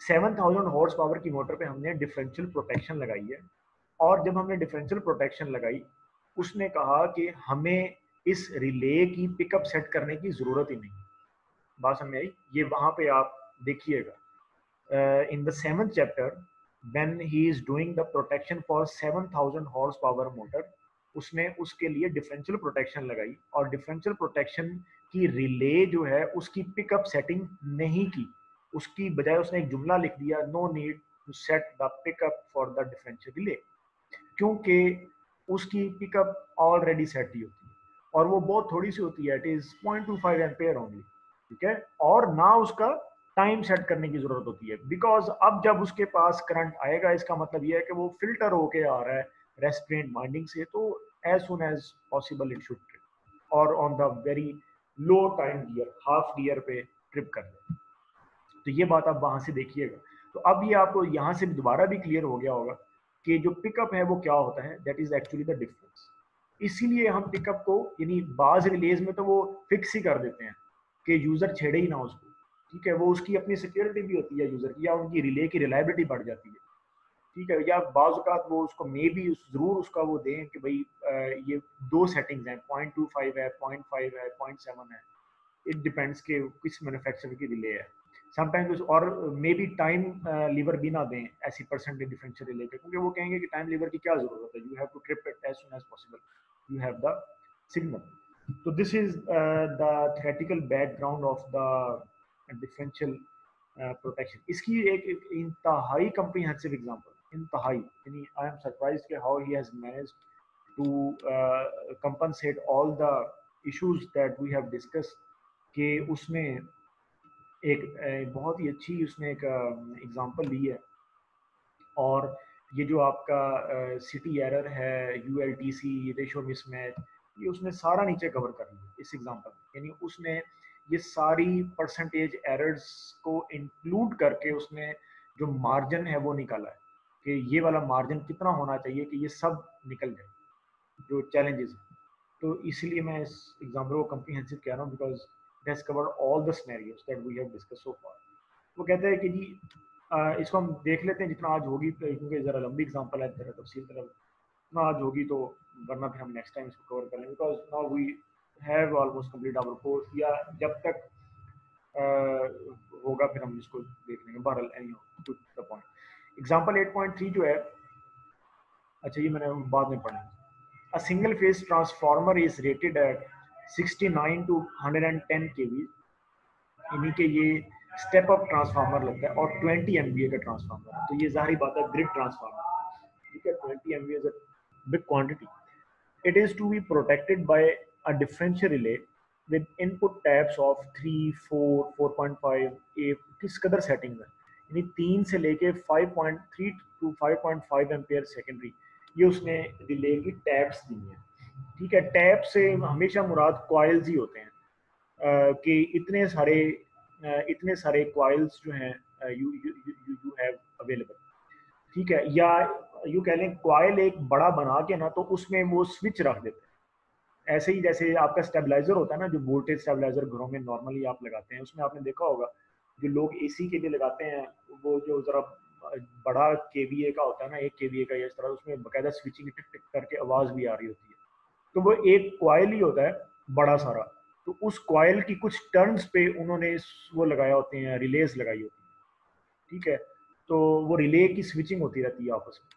7000 हॉर्स पावर की मोटर पे हमने डिफरेंशियल प्रोटेक्शन लगाई है, और जब हमने डिफरेंशियल प्रोटेक्शन लगाई उसने कहा कि हमें इस रिले की पिकअप सेट करने की जरूरत ही नहीं। बात समझ आई? ये वहां पे आप देखिएगा in the 7th chapter when he is doing the protection for 7000 horsepower motor, उसने उसके लिए डिफरेंशियल प्रोटेक्शन लगाई, और डिफरेंशियल प्रोटेक्शन की रिले जो है उसकी पिकअप सेटिंग नहीं की, उसकी बजाय उसने एक जुमला लिख दिया, no need to set the pickup for the differential relay, क्योंकि उसकी पिकअप ऑलरेडी सेट ही होती है और वो बहुत थोड़ी सी होती है, इट इज 0.25 एम्पेयर ओनली, ठीक है। और ना उसका टाइम सेट करने की जरूरत होती है, बिकॉज अब जब उसके पास करंट आएगा इसका मतलब यह है कि वो फिल्टर होके आ रहा है रेस्ट्रेंट वाइंडिंग से, तो as soon as possible it should trip, और on the very low time gear, half gear पे ट्रिप कर दे। तो ये बात आप वहां से देखिएगा। तो अब ये आपको यहाँ से दोबारा भी क्लियर हो गया होगा कि जो पिकअप है वो क्या होता है, that is actually the difference. इसीलिए हम पिकअप को, यानी बाज रिलेज में तो वो फिक्स ही कर देते हैं कि यूजर छेड़े ही ना उसको, ठीक है, वो उसकी अपनी सिक्योरिटी भी होती है यूजर की, या उनकी रिले की रिलायबिलिटी बढ़ जाती है, ठीक है। या बाज़ औक़ात वो उसको मे बी जरूर उसका वो दें कि भाई ये दो सेटिंग्स हैं, 0.25 है, 0.5 है, 0.7 है, इट डिपेंड्स कि किस मैन्युफैक्चरर की रिले है। समटाइम्स और मे बी टाइम लीवर भी ना दें ऐसी परसेंटेज डिफरेंशियल रिले के, क्योंकि वो कहेंगे कि टाइम लीवर की क्या जरूरत है, you have to trip it as soon as possible, you have the signal. तो this is the theoretical background of the differential protection. इसकी एक इंतहाई कम्प्रीहेंसिव एग्जांपल, इंतहाई, यानी आई एम सरप्राइज्ड कि how he has managed to compensate all the issues that we have discussed, कि उसने एक बहुत ही अच्छी उसने एक एग्जांपल ली है। और ये जो आपका सिटी एरर है, यूएलटीसी, रेशो मिसमैच, ये उसने सारा नीचे कवर कर लिया इस एग्जांपल में, यानी उसने ये सारी परसेंटेज एरर्स को इंक्लूड करके उसने जो मार्जिन है वो निकाला है कि ये वाला मार्जिन कितना होना चाहिए कि ये सब निकल जाए जो चैलेंजेस हैं। तो इसलिए मैं इस एग्जाम्पल को कम्प्रीहेंसिव कह रहा हूँ, because it has covered all the scenarios that we have discuss so far. वो कहते हैं कि जी इसको हम देख लेते हैं जितना आज होगी, क्योंकि ज़रा लंबी एग्जाम्पल है, ज़रा तफसील तरफ ना आज होगी, तो वरना फिर हम नेक्स्ट टाइम इसको कवर कर लेंगे, because now we have almost complete our course, या जब तक होगा फिर हम इसको देख लेंगे। बहरहाल any two the point, example 8.3 जो है, अच्छा ये मैंने बाद में पढ़ा। A single phase transformer is rated at 69 to 110 kV, यानी कि ये स्टेप अप ट्रांसफार्मर लगता है, और 20 MVA का ट्रांसफार्मर है, तो ये जाहिर बात है ग्रिड ट्रांसफार्मर, ठीक है। 20 MVA is a big quantity. It is to be protected by a differential relay with input taps of 3, 4, 4.5, 8, किस कदर सेटिंग है, यानी 3 से लेके 5.3 टू 5.5 एम्पेयर सेकेंडरी, ये उसने रिले की टैप्स दी हैं, ठीक है। टैप से हमेशा मुराद कॉइल्स ही होते हैं, कि इतने सारे कॉइल्स जो हैं you you you you have available, ठीक है। या यू कह लें कॉइल एक बड़ा बना के ना, तो उसमें वो स्विच रख देते हैं, ऐसे ही जैसे आपका स्टेबलाइजर होता है ना, जो वोल्टेज स्टेबलाइजर घरों में नॉर्मली आप लगाते हैं, उसमें आपने देखा होगा जो लोग एसी के लिए लगाते हैं, वो जो जरा बड़ा केवीए का होता है ना, 1 केवीए का, इस तरह उसमें बाकायदा स्विचिंग टिक टिक करके आवाज भी आ रही होती है, तो वो एक कॉइल ही होता है बड़ा सारा। तो उस कॉइल की कुछ टर्न्स पे उन्होंने वो लगाया होते हैं, रिलेज लगाई होती है, ठीक है। तो वो रिले की स्विचिंग होती रहती है आपस में,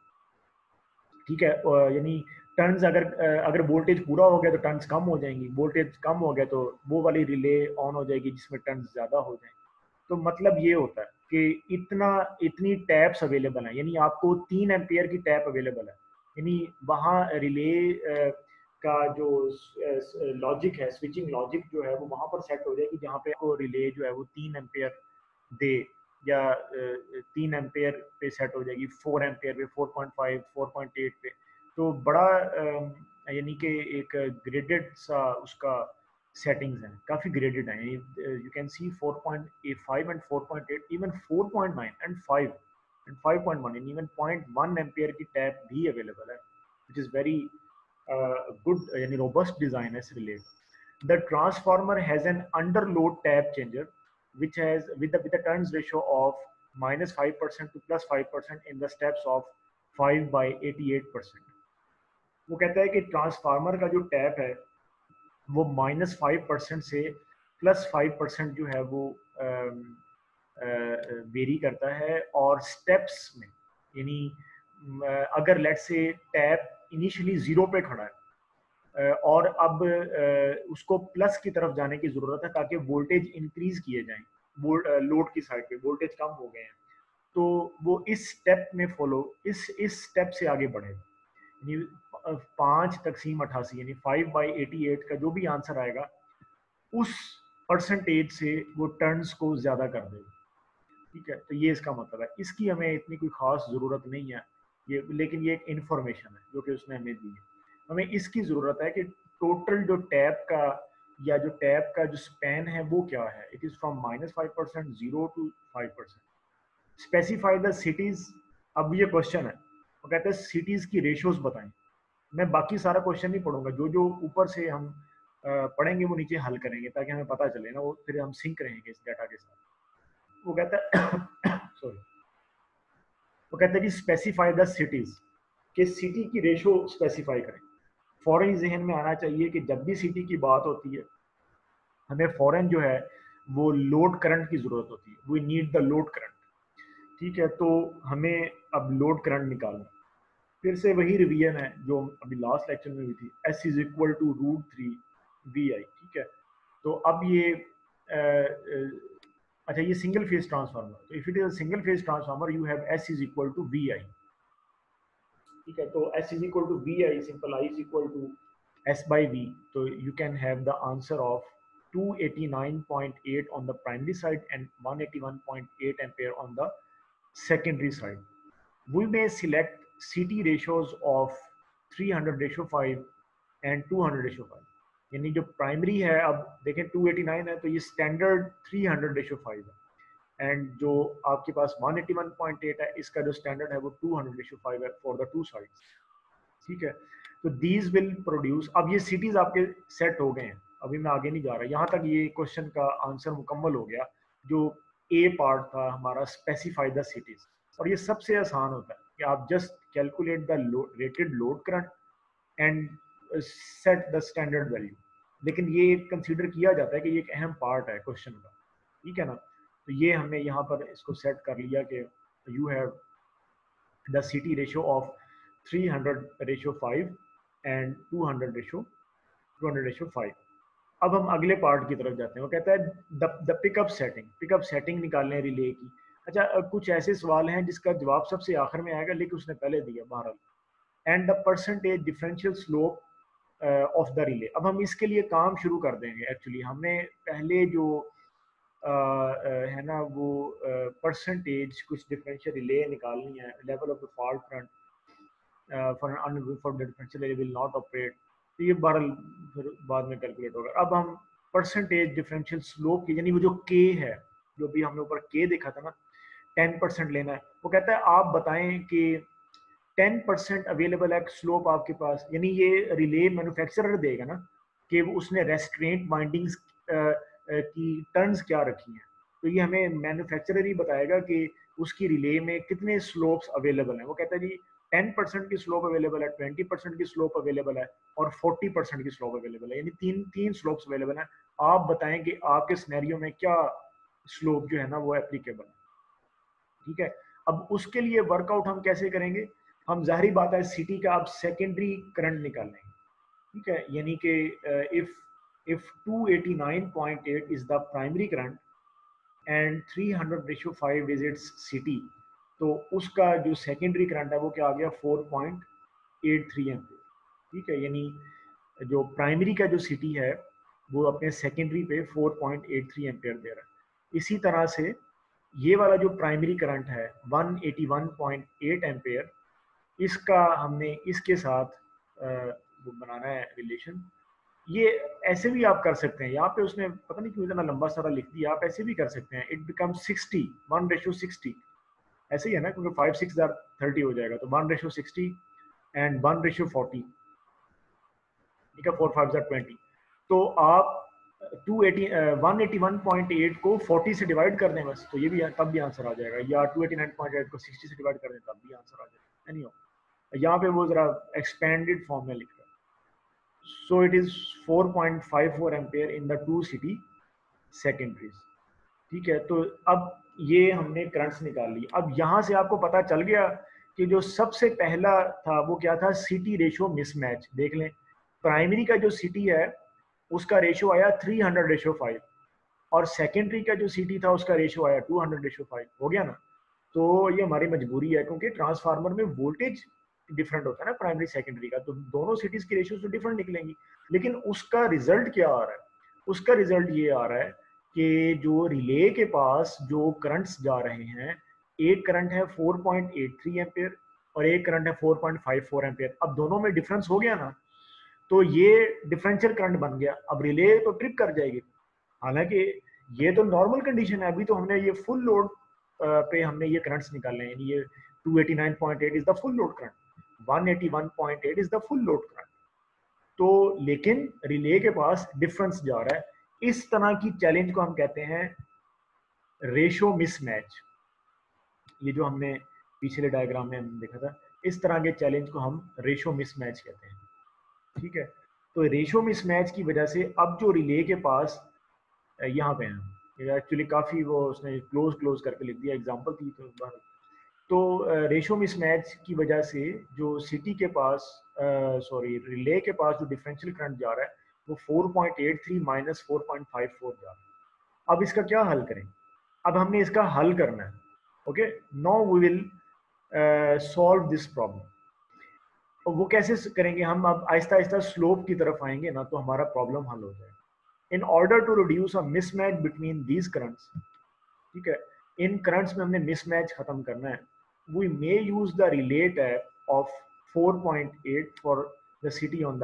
ठीक है। यानी टर्न्स अगर वोल्टेज पूरा हो गया तो टर्न्स कम हो जाएंगी, वोल्टेज कम हो गया तो वो वाली रिले ऑन हो जाएगी जिसमें टर्न्स ज्यादा हो जाएंगे। तो मतलब ये होता है कि इतनी टैप्स अवेलेबल हैं, यानी आपको 3 एम्पियर की टैप अवेलेबल है, यानी वहाँ रिले का जो लॉजिक है, स्विचिंग लॉजिक जो है वो वहाँ पर सेट हो जाएगी जहाँ पे आपको रिले जो है वो 3 एम्पियर दे, या 3 एम्पेयर पे सेट हो जाएगी, 4 एम्पेयर पे, 4.5, 4.8 पे। तो बड़ा यानी कि एक ग्रेडेड सा उसका सेटिंग्स हैं, काफ़ी ग्रेडेड हैं। You can see 4.5 and 4.8, even 4.9 and 5 and 5.1 and even 0.1 ampere की टैप भी अवेलेबल है, विच इज़ वेरी गुड, यानी रोबस्ट डिज़ाइन है इस relay. The transformer has an underload tap changer, which has with the turns ratio of -5% to +5% in the steps of 5/88%। वो कहता है कि ट्रांसफार्मर का जो टैप है वो -5% से +5% जो है वो वेरी करता है, और स्टेप्स में, यानी अगर लेट से टैप इनिशियली 0 पे खड़ा है, और अब उसको प्लस की तरफ जाने की जरूरत है ताकि वोल्टेज इंक्रीज किए जाएं। लोड की साइड पे वोल्टेज कम हो गए हैं, तो वो इस स्टेप में फॉलो इस स्टेप से आगे बढ़े। यानी 5/88 यानी 5/88 का जो भी आंसर आएगा उस परसेंटेज से वो टर्न्स को ज्यादा कर देगा। ठीक है, तो ये इसका मतलब है। इसकी हमें इतनी कोई खास जरूरत नहीं है ये, लेकिन ये एक इंफॉर्मेशन है जो कि उसने हमें दी है। हमें इसकी जरूरत है कि टोटल जो टैप का या जो टैप का जो स्पैन है वो क्या है। It is from -5% 0 to 5%। Specify the cities. अब ये क्वेश्चन है, वो कहते हैं सिटीज की रेशियोज बताएं। मैं बाकी सारा क्वेश्चन नहीं पढ़ूंगा, जो जो ऊपर से हम पढ़ेंगे वो नीचे हल करेंगे ताकि हमें पता चले ना, वो फिर हम सिंक रहेंगे इस डाटा के साथ। वो कहता है सॉरी, वो कहते हैं कि स्पेसिफाई द सिटीज, कि सिटी की रेशो स्पेसिफाई करें। फौरन जहन में आना चाहिए कि जब भी सिटी की बात होती है हमें फौरन जो है वो लोड करंट की जरूरत होती है। We need the load current. ठीक है, तो हमें अब लोड करंट निकालना। फिर से वही रिवीजन है जो अभी लास्ट लेक्चर में भी थी। S is equal to √3 VI। ठीक है, तो अब ये अच्छा, ये सिंगल फेज ट्रांसफार्मर, तो if it is a single phase transformer you have S is equal to VI। ठीक है, तो S is equal to VI, simple I is equal to S/V। तो you can have the answer of 289.8 on the primary side and 181.8 ampere on the secondary side. We may select CT ratios of 300:5 and 200:5। यानी जो primary है, अब देखें 289 है तो ये standard 300:5 है, एंड जो आपके पास 181.8 है इसका जो स्टैंडर्ड है वो 200:5 है फॉर द टू साइड्स। ठीक है, तो दीज विल प्रोड्यूस। अब ये सिटीज आपके सेट हो गए हैं, अभी मैं आगे नहीं जा रहा, यहाँ तक ये क्वेश्चन का आंसर मुकम्मल हो गया। जो ए पार्ट था हमारा, स्पेसिफाई द सिटीज, और ये सबसे आसान होता है कि आप just calculate the rated load current and set the standard value. लेकिन ये कंसीडर किया जाता है कि ये एक अहम पार्ट है क्वेश्चन का। ठीक है ना, तो ये हमने यहाँ पर इसको सेट कर लिया कि you have the CT ratio of 300:5 and 200:5। अब हम अगले पार्ट की तरफ जाते हैं। वो कहता है the pickup setting. Pickup setting निकालने रिले की। अच्छा, कुछ ऐसे सवाल हैं जिसका जवाब सबसे आखिर में आएगा, लेकिन उसने पहले दिया बहरहाल। And the percentage differential slope of the relay. अब हम इसके लिए काम शुरू कर देंगे। एक्चुअली हमें पहले जो है ना वो परसेंटेज कुछ डिफरेंशियल रिले निकालनी है। Level of the fault front for the differential relay will not operate. तो ये बहरहाल फिर बाद में कैलकुलेट होगा। अब हम परसेंटेज डिफरेंशियल स्लोप की, यानी वो जो के है, जो भी हमने ऊपर के देखा था ना, 10% लेना है। वो कहता है आप बताएं कि 10% अवेलेबल है स्लोप आपके पास, यानी ये रिले मैन्युफैक्चरर देगा ना कि उसने रेस्ट्रेंट बाइंडिंग्स की टर्न्स क्या रखी हैं। तो ये हमें मैन्युफैक्चरर ही बताएगा कि उसकी रिले में कितने स्लोप्स अवेलेबल हैं। वो कहता है जी 10% की स्लोप अवेलेबल है, 20% की स्लोप अवेलेबल है और 40% की स्लोप अवेलेबल है, यानी तीन स्लोप्स अवेलेबल हैं। आप बताएं कि आपके सिनेरियो में क्या स्लोप जो है ना वो एप्लीकेबल है। ठीक है, अब उसके लिए वर्कआउट हम कैसे करेंगे। हम जाहिर बात है सिटी का अब सेकेंडरी करंट निकालेंगे। ठीक है, यानी कि if 289.8 is the primary current and 300:5 is its CT, तो उसका जो सेकेंडरी करंट है वो क्या आ गया 4.83 एम्पीयर। ठीक है, यानी जो प्राइमरी का जो CT है वो अपने सेकेंडरी पे 4.83 एम्पीयर दे रहा है। इसी तरह से ये वाला जो प्राइमरी करंट है 181.8 एम्पीयर, इसका हमने इसके साथ वो बनाना है रिलेशन। ये ऐसे भी आप कर सकते हैं, यहाँ पे उसने पता नहीं क्यों इतना लंबा सारा लिख दिया, आप ऐसे भी कर सकते हैं। It becomes 60, 1:60। ऐसे ही है ना, क्योंकि 5 6 30 हो जाएगा, तो 1:60 एंड 1:40। ठीक है, 4 5 20। तो आप 181.8 को 40 से डिवाइड कर दें बस, तो ये भी तब भी आंसर आ जाएगा, या 289.8 को 60 से डिवाइड कर दें तब भी आंसर आ जाएगा। एनी यहाँ पे वो जरा एक्सपेंडेड फॉर्म में लिख रहा है। So it is 4.54 ampere in the 2 CT secondaries. ठीक है, तो अब ये हमने करंट्स निकाल ली। अब यहाँ से आपको पता चल गया कि जो सबसे पहला था वो क्या था, CT रेशियो मिसमैच। देख लें, प्राइमरी का जो सिटी है उसका रेशो आया 300:5 और सेकेंडरी का जो सिटी था उसका रेशो आया 200:5। हो गया ना। तो ये हमारी मजबूरी है क्योंकि ट्रांसफार्मर में वोल्टेज डिफरेंट होता है ना प्राइमरी सेकेंडरी का, तो दोनों सिटीज की रेशियो तो डिफरेंट निकलेंगी। लेकिन उसका रिजल्ट क्या आ रहा है? उसका रिजल्ट ये आ रहा है कि जो रिले के पास जो करंट्स जा रहे हैं, एक करंट है 4.83 एम्पियर और एक करंट है 4.54 एम्पियर। अब दोनों में डिफरेंस हो गया ना, तो ये डिफरेंशियल करंट बन गया। अब रिले तो ट्रिप कर जाएगी। हालांकि ये तो नॉर्मल कंडीशन है, अभी तो हमने ये फुल लोड पे हमने ये करंट्स निकाले हैं। ये 289.8 is the full load current, 181.8 is the full load current. तो लेकिन रिले के पास डिफरेंस जा रहा है। इस तरह की चैलेंज को हम कहते हैं रेशो मिसमैच। ये जो हमने पिछले डायग्राम में हमने देखा था, इस तरह के चैलेंज को हम रेशो मिसमैच कहते हैं। ठीक है। तो रेशो मिसमैच की वजह से अब जो रिले के पास यहाँ पे हैं, एक्चुअली काफ़ी वो उसने क्लोज करके लिख दिया, एग्जाम्पल थी तो रेशो मिसमैच की वजह से जो सिटी के पास सॉरी रिले के पास जो डिफरेंशियल करंट जा रहा है वो 4.83 माइनस 4.54 जा रहा है। अब इसका क्या हल करें? अब हमने इसका हल करना है। Okay, now we will solve this problem. और वो कैसे करेंगे? हम अब आहिस्ता आहिस्ता स्लोप की तरफ आएंगे ना, तो हमारा प्रॉब्लम हल हो जाएगा। In order to reduce a mismatch between these currents, ठीक है, इन करंट्स में हमने मिसमैच खत्म करना है। We may use the relay tap of 4.8 for the CT on the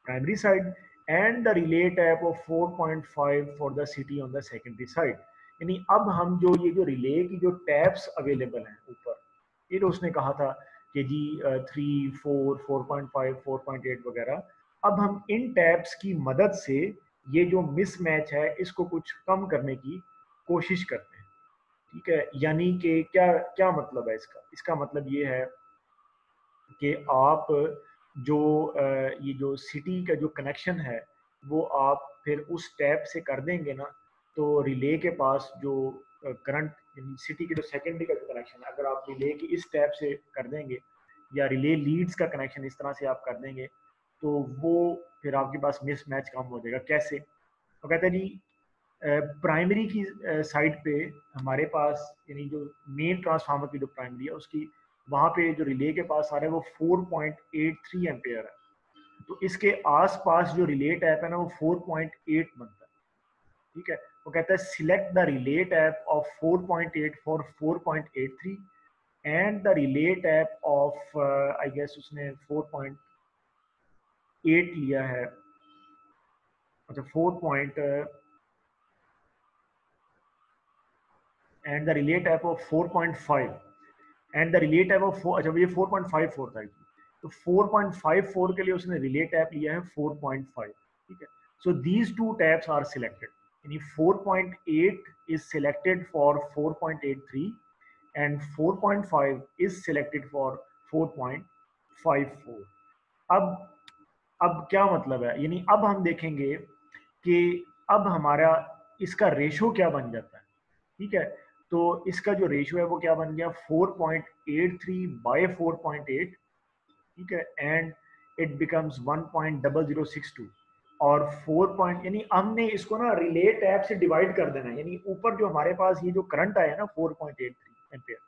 primary side and the relay tap of 4.5 for the CT on the secondary side. यानी अब हम जो ये जो रिले की जो टैप्स अवेलेबल हैं ऊपर, ये जो उसने कहा था कि जी 3, 4, 4.5, 4.8 वगैरह, अब हम इन टैप्स की मदद से ये जो मिसमैच है इसको कुछ कम करने की कोशिश करते हैं। ठीक है, यानी कि क्या क्या मतलब है इसका? इसका मतलब ये है कि आप जो ये जो सिटी का जो कनेक्शन है वो आप फिर उस टैप से कर देंगे ना, तो रिले के पास जो करंट सिटी के जो सेकेंडरी का जो कनेक्शन है, अगर आप रिले की इस टैप से कर देंगे या रिले लीड्स का कनेक्शन इस तरह से आप कर देंगे, तो वो फिर आपके पास मिसमैच कम हो जाएगा। कैसे? तो कहते हैं जी प्राइमरी की साइड पे हमारे पास, यानी जो मेन ट्रांसफार्मर की जो प्राइमरी है उसकी वहाँ पे जो रिले के पास आ रहा है वो 4.83 एम्पेयर है। तो इसके आसपास जो रिले टैप है ना वो 4.8 बनता है। ठीक है, वो कहता है select the relay tap of 4.8 for 4.83 and the relay tap of I guess उसने 4.8 लिया है। अच्छा 4. and the relay type of 4.5 and the relay type of 4, अच्छा ये 4.54 था। तो 4.54 के लिए उसने रिले टैप लिया है 4.5। ठीक है, so these two taps are selected, यानी 4.8 is selected for 4.83 and 4.5 is selected for 4.54। अब क्या मतलब है? यानी अब हम देखेंगे कि अब हमारा इसका रेशो क्या बन जाता है। ठीक है, तो इसका जो रेशियो है वो क्या बन गया 4.83/4.8। ठीक है, एंड इट बिकम्स 1.0062 और 4 पॉइंट, यानी हमने इसको ना रिले टैप से डिवाइड कर देना है। यानी ऊपर जो हमारे पास ये जो करंट आया ना 4.83 एम्पियर,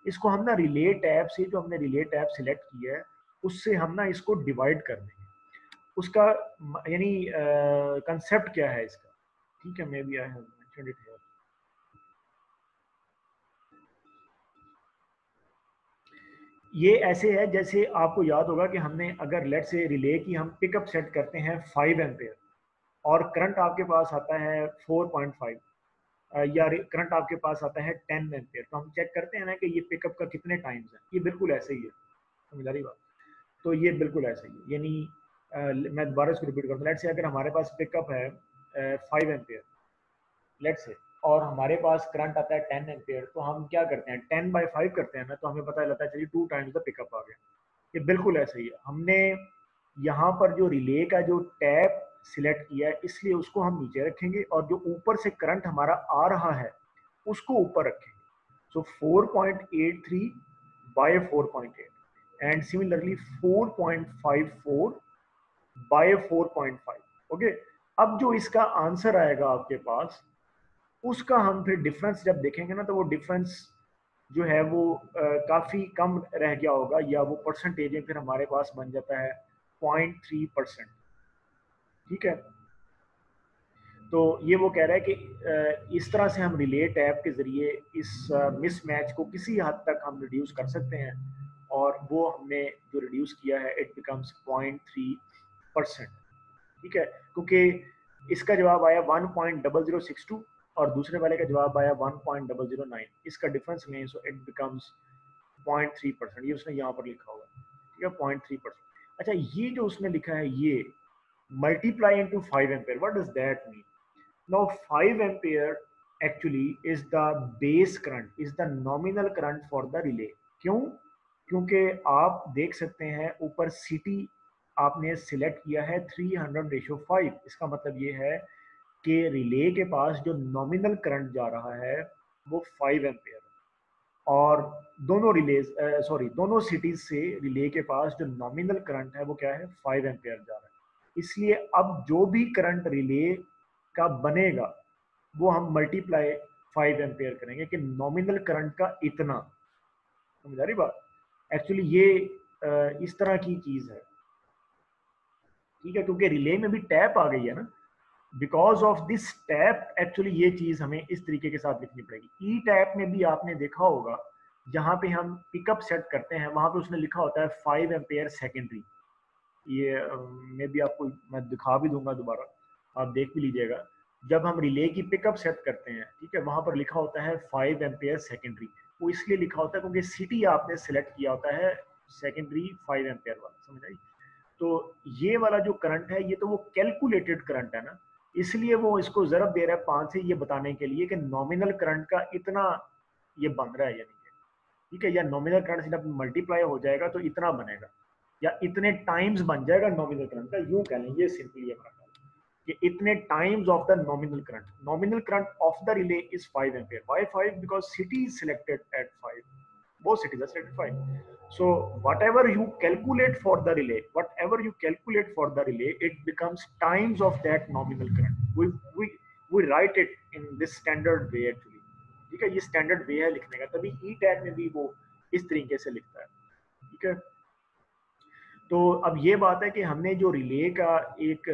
इसको हम ना रिले टैप से, जो हमने रिले टैप सिलेक्ट किया है उससे हम ना इसको डिवाइड कर देंगे। उसका यानी कंसेप्ट क्या है इसका? ठीक है, maybe I have mentioned it here. ये ऐसे है जैसे आपको याद होगा कि हमने अगर लेट से रिले की हम पिकअप सेट करते हैं 5 एम्पेयर और करंट आपके पास आता है 4.5 या करंट आपके पास आता है 10 एम्पेयर, तो हम चेक करते हैं ना कि ये पिकअप का कितने टाइम्स है। ये बिल्कुल ऐसे ही है, समझ आ रही बात? तो ये बिल्कुल ऐसे ही है। यानी मैं दोबारा इसको रिपीट करता हूँ। लेट से अगर हमारे पास पिकअप है 5 एम्पेयर लेट से, और हमारे पास करंट आता है 10 एम्पेयर, तो हम क्या करते हैं 10/5 करते हैं ना, तो हमें पता लगता है चलिए 2 टाइम्स द पिकअप आ गया। ये बिल्कुल ऐसा ही है। हमने यहाँ पर जो रिले का जो टैप सिलेक्ट किया है इसलिए उसको हम नीचे रखेंगे और जो ऊपर से करंट हमारा आ रहा है उसको ऊपर रखेंगे। सो 4.83/4.8 एंड सिमिलरली 4.54 बाय 4.5। ओके, अब जो इसका आंसर आएगा आपके पास, उसका हम फिर डिफरेंस जब देखेंगे ना, तो वो डिफरेंस जो है वो काफ़ी कम रह गया होगा, या वो परसेंटेज में फिर हमारे पास बन जाता है 0.3%। ठीक है, तो ये वो कह रहा है कि इस तरह से हम रिलेट ऐप के ज़रिए इस मिसमैच को किसी हद तक हम रिड्यूस कर सकते हैं, और वो हमने जो रिड्यूस किया है इट बिकम्स 0.3%। ठीक है, क्योंकि इसका जवाब आया 1.0062 और दूसरे वाले का जवाब आया 1.009, इसका डिफरेंस में, सो इट बिकम्स 0.3%। ये उसने यहाँ पर लिखा हुआ है। ठीक है, 0.3%। अच्छा, ये जो उसने लिखा है ये multiply into 5 ampere, what does that mean? Now 5 ampere actually is the base current, is the nominal current for the relay। क्यों? क्योंकि आप देख सकते हैं ऊपर सिटी आपने सिलेक्ट किया है 300:5। इसका मतलब ये है कि रिले के पास जो नॉमिनल करंट जा रहा है वो 5 एम्पेयर, और दोनों रिलेज सॉरी दोनों सिटीज से रिले के पास जो नॉमिनल करंट है वो क्या है, 5 एम्पेयर जा रहा है। इसलिए अब जो भी करंट रिले का बनेगा वो हम मल्टीप्लाई 5 एम्पेयर करेंगे कि नॉमिनल करंट का इतना। समझ आ रही बात? एक्चुअली ये इस तरह की चीज है। ठीक है, क्योंकि रिले में भी टैप आ गई है ना, because of this tap actually ये चीज हमें इस तरीके के साथ लिखनी पड़ेगी। ई टैप में भी आपने देखा होगा, जहां पे हम पिकअप सेट करते हैं वहां पे उसने लिखा होता है 5 एम्पेयर सेकेंडरी। ये मैं भी आपको मैं दिखा भी दूंगा दोबारा, आप देख भी लीजिएगा। जब हम रिले की पिकअप सेट करते हैं, ठीक है, वहां पर लिखा होता है 5 एम्पेयर सेकेंडरी। वो इसलिए लिखा होता है क्योंकि सिटी आपने सेलेक्ट किया होता है सेकेंडरी 5 एम्पेयर वाला। समझ आई? तो ये वाला जो करंट है ये तो वो कैलकुलेटेड करंट है ना, इसलिए वो इसको जरब दे रहा है 5 से, ये बताने के लिए कि नॉमिनल करंट का इतना ये बन रहा है या नहीं है। ठीक है, या नॉमिनल करंट से जब मल्टीप्लाई हो जाएगा तो इतना बनेगा, या इतने टाइम्स बन जाएगा नॉमिनल करंट का, यूं कह लें, ये सिंपली हमारा कि इतने times of the nominal current. Nominal current of the relay is 5 ampere. Why 5? Because city is selected eight 5, both cities are selected 5। So whatever you calculate for the relay, whatever you calculate for the relay, it becomes times of that nominal current। we write it in this standard way actually। ठीक है, ये standard वे है लिखने का, तभी ई tag में भी वो इस तरीके से लिखता है। ठीक है, तो अब ये बात है कि हमने जो रिले का एक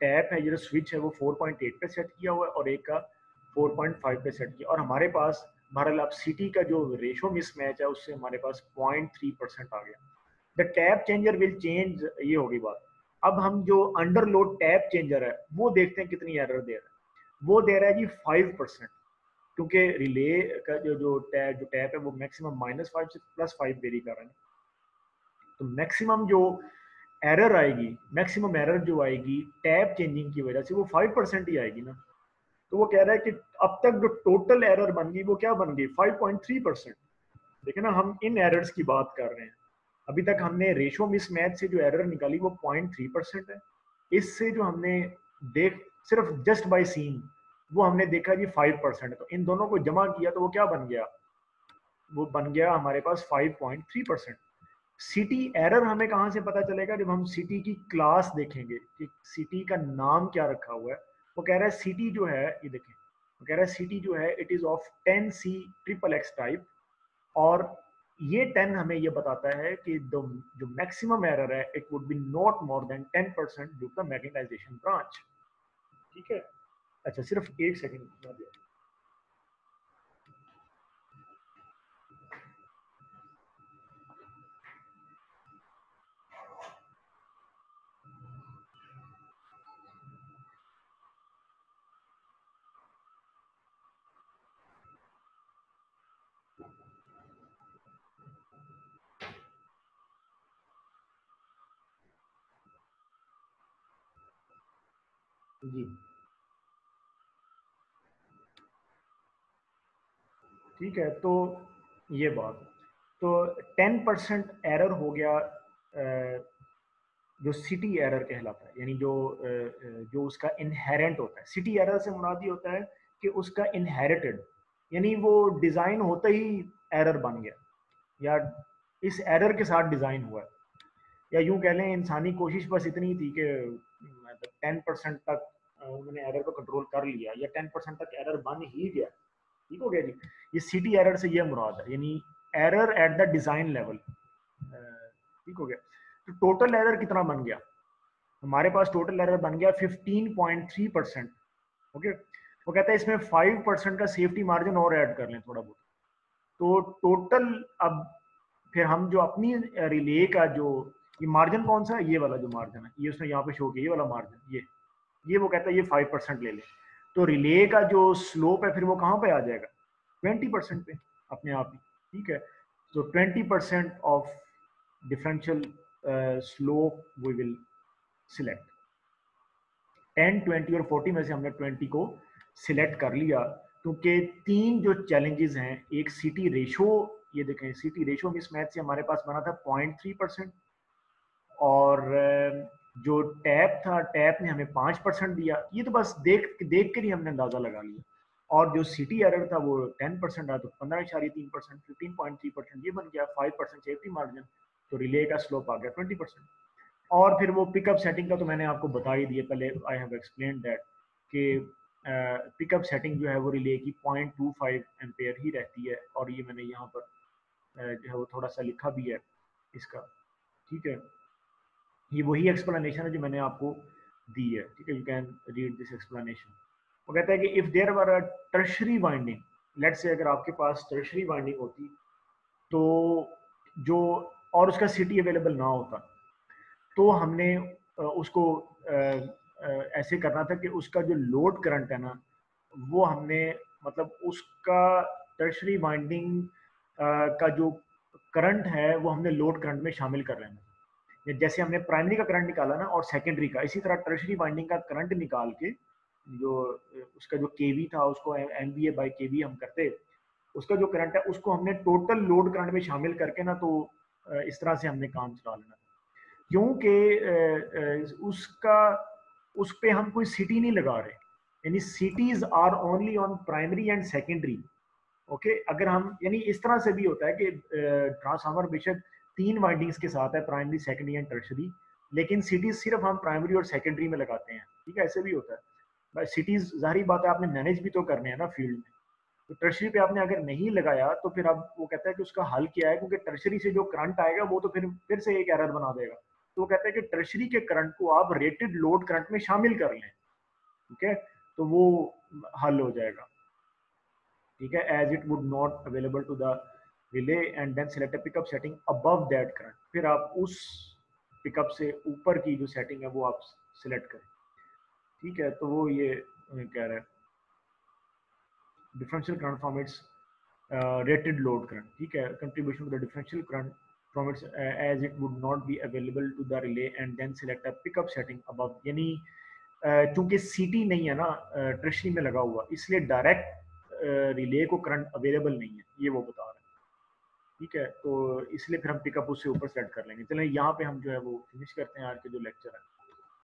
टैप है, जो स्विच है, वो 4.8 पे सेट किया हुआ है और एक का 4.5 पे सेट किया, और हमारे पास बहरहाल अब सिटी का जो रेशो मिसमैच है उससे हमारे पास 0.3% आ गया। The tap changer will change, ये होगी बात। अब हम जो अंडरलोड टैप चेंजर है वो देखते हैं कितनी एरर दे रहा है। वो दे रहा है जी 5%, क्योंकि रिले का जो टैप है वो मैक्सिमम -5 से +5 वेरी कर रहा है। तो मैक्सिमम जो एरर आएगी, मैक्सिमम एरर जो आएगी टैप चेंजिंग की वजह से, वो 5% ही आएगी ना। तो वो कह रहा है कि अब तक जो टोटल एरर बन गई वो क्या बन गई, 5.3%। देखिए ना, हम इन एरर्स की बात कर रहे हैं। अभी तक हमने रेशो मिसमैच से जो एरर निकाली वो 0.3% है। इससे जो हमने देख सिर्फ जस्ट बाय सीइंग वो हमने देखा जी 5%। तो इन दोनों को जमा किया तो वो क्या बन गया, वो बन गया हमारे पास 5.3%। सिटी एरर हमें कहाँ से पता चलेगा, जब हम सिटी की क्लास देखेंगे कि सिटी का नाम क्या रखा हुआ है। वो कह रहा है सिटी जो है, ये देखें, वो कह रहा है सिटी जो है it is of 10C XXX type, और ये 10 हमें ये बताता है कि जो मैक्सिमम एरर है it would be not more than 10% due to the magnetization branch. ठीक है, अच्छा सिर्फ एक सेकंड। जी ठीक है, तो ये बात, तो 10% एरर हो गया, जो सिटी एरर कहलाता है, यानी जो उसका इनहेरेंट होता है। सिटी एरर से मुराद ये होता है कि उसका इनहेरिटेड, यानी वो डिज़ाइन होते ही एरर बन गया, या इस एरर के साथ डिज़ाइन हुआ है। या यूं कह लें इंसानी कोशिश बस इतनी थी कि मतलब 10% तक उन्होंने एरर को कंट्रोल कर लिया, या 10% तक एरर बन ही गया। ठीक हो गया जी। ये सीटी एरर से ये मुराद है, यानी error at the design level. ठीक हो गया। तो टोटल एरर कितना बन गया हमारे पास? टोटल एरर बन गया 15.3%। ओके, वो कहता है इसमें 5% का सेफ्टी मार्जिन और ऐड कर लें थोड़ा बहुत। तो टोटल अब फिर हम जो अपनी रिले का जो ये मार्जिन कौन सा है, ये वाला जो मार्जिन है, ये उसने यहाँ पे शो किया, ये वाला मार्जिन, ये वो कहता है ये 5% ले ले। तो रिले का जो स्लोप है फिर वो कहाँ पे आ जाएगा? 20% पे अपने आप ही। ठीक है, तो 20% of differential slope we will select. 10, 20 और 40 में से हमने 20 को सिलेक्ट कर लिया, क्योंकि तीन जो चैलेंजेस हैं, एक सीटी रेशो, ये देखें सीटी रेशो मिसमैच से हमारे पास बना था 0.3%, और जो टैप था, टैप ने हमें 5% दिया। ये तो बस देख देख कर ही हमने अंदाजा लगा लिया। और जो सिटी एरर था वो 10% आया, तो 15.3%, 15.3% ये बन गया, 5% सेफ्टी मार्जिन, तो रिले का स्लोप आ गया 20%। और फिर वो पिकअप सेटिंग का तो मैंने आपको बता ही दिया पहले, आई हैव एक्सप्लेन दैट कि पिकअप सेटिंग जो है वो रिले की 0.25 एम्पेयर ही रहती है, और ये मैंने यहाँ पर जो है वो थोड़ा सा लिखा भी है इसका। ठीक है, ये वही एक्सप्लेनेशन है जो मैंने आपको दी है। ठीक है, you can read this explanation. वो कहता है कि if there were a tertiary winding, let's say अगर आपके पास टर्शरी वाइंडिंग होती, तो जो, और उसका सिटी अवेलेबल ना होता, तो हमने उसको ऐसे करना था कि उसका जो लोड करंट है ना, वो हमने मतलब उसका टर्शरी वाइंडिंग का जो करंट है वो हमने लोड करंट में शामिल कर लेना। जैसे हमने प्राइमरी का करंट निकाला ना और सेकेंडरी का, इसी तरह टर्शरी वाइंडिंग का करंट निकाल के जो उसका जो केवी था उसको एमवीए बाई केवी हम करते, उसका जो करंट है उसको हमने टोटल लोड करंट में शामिल करके ना, तो इस तरह से हमने काम चला लेना। क्योंकि उसका उस पे हम कोई सिटी नहीं लगा रहे, यानी CTs are only on primary and secondary. Okay, अगर हम, यानी इस तरह से भी होता है कि ट्रांसफार्मर बेशक 3 वाइंडिंग्स के साथ है, प्राइमरी सेकेंडरी एंड टर्शरी, लेकिन सिटीज सिर्फ हम प्राइमरी और सेकेंडरी में लगाते हैं। ठीक है, ऐसे भी होता है। सिटीज जाहिर बात है आपने मैनेज भी तो करने हैं ना फील्ड में, तो टर्शरी पे आपने अगर नहीं लगाया तो फिर अब वो कहता है कि उसका हल क्या है, क्योंकि टर्शरी से जो करंट आएगा वो तो फिर से एक एरर बना देगा। तो वो कहता है कि टर्शरी के करंट को आप रेटेड लोड करंट में शामिल कर लें। ठीक है, तो वो हल हो जाएगा। ठीक है, as it would not available to the relay, and then select a pickup setting above that current. फिर आप उस पिकअप से ऊपर की जो सेटिंग है वो आप सिलेक्ट करें। ठीक है, तो वो ये कह रहा है differential current from its rated load current। ठीक है, contribution to the differential current from its as it would not be available to the relay, and then select a pickup setting above। यानी चूंकि सीटी नहीं है ना ट्रिशरी में लगा हुआ, इसलिए डायरेक्ट रिले को करंट अवेलेबल नहीं है, ये वो बता रहा है। ठीक है, तो इसलिए फिर हम पिकअप उससे ऊपर सेट कर लेंगे। चलें यहाँ पे हम जो है वो फिनिश करते हैं आज के जो लेक्चर है।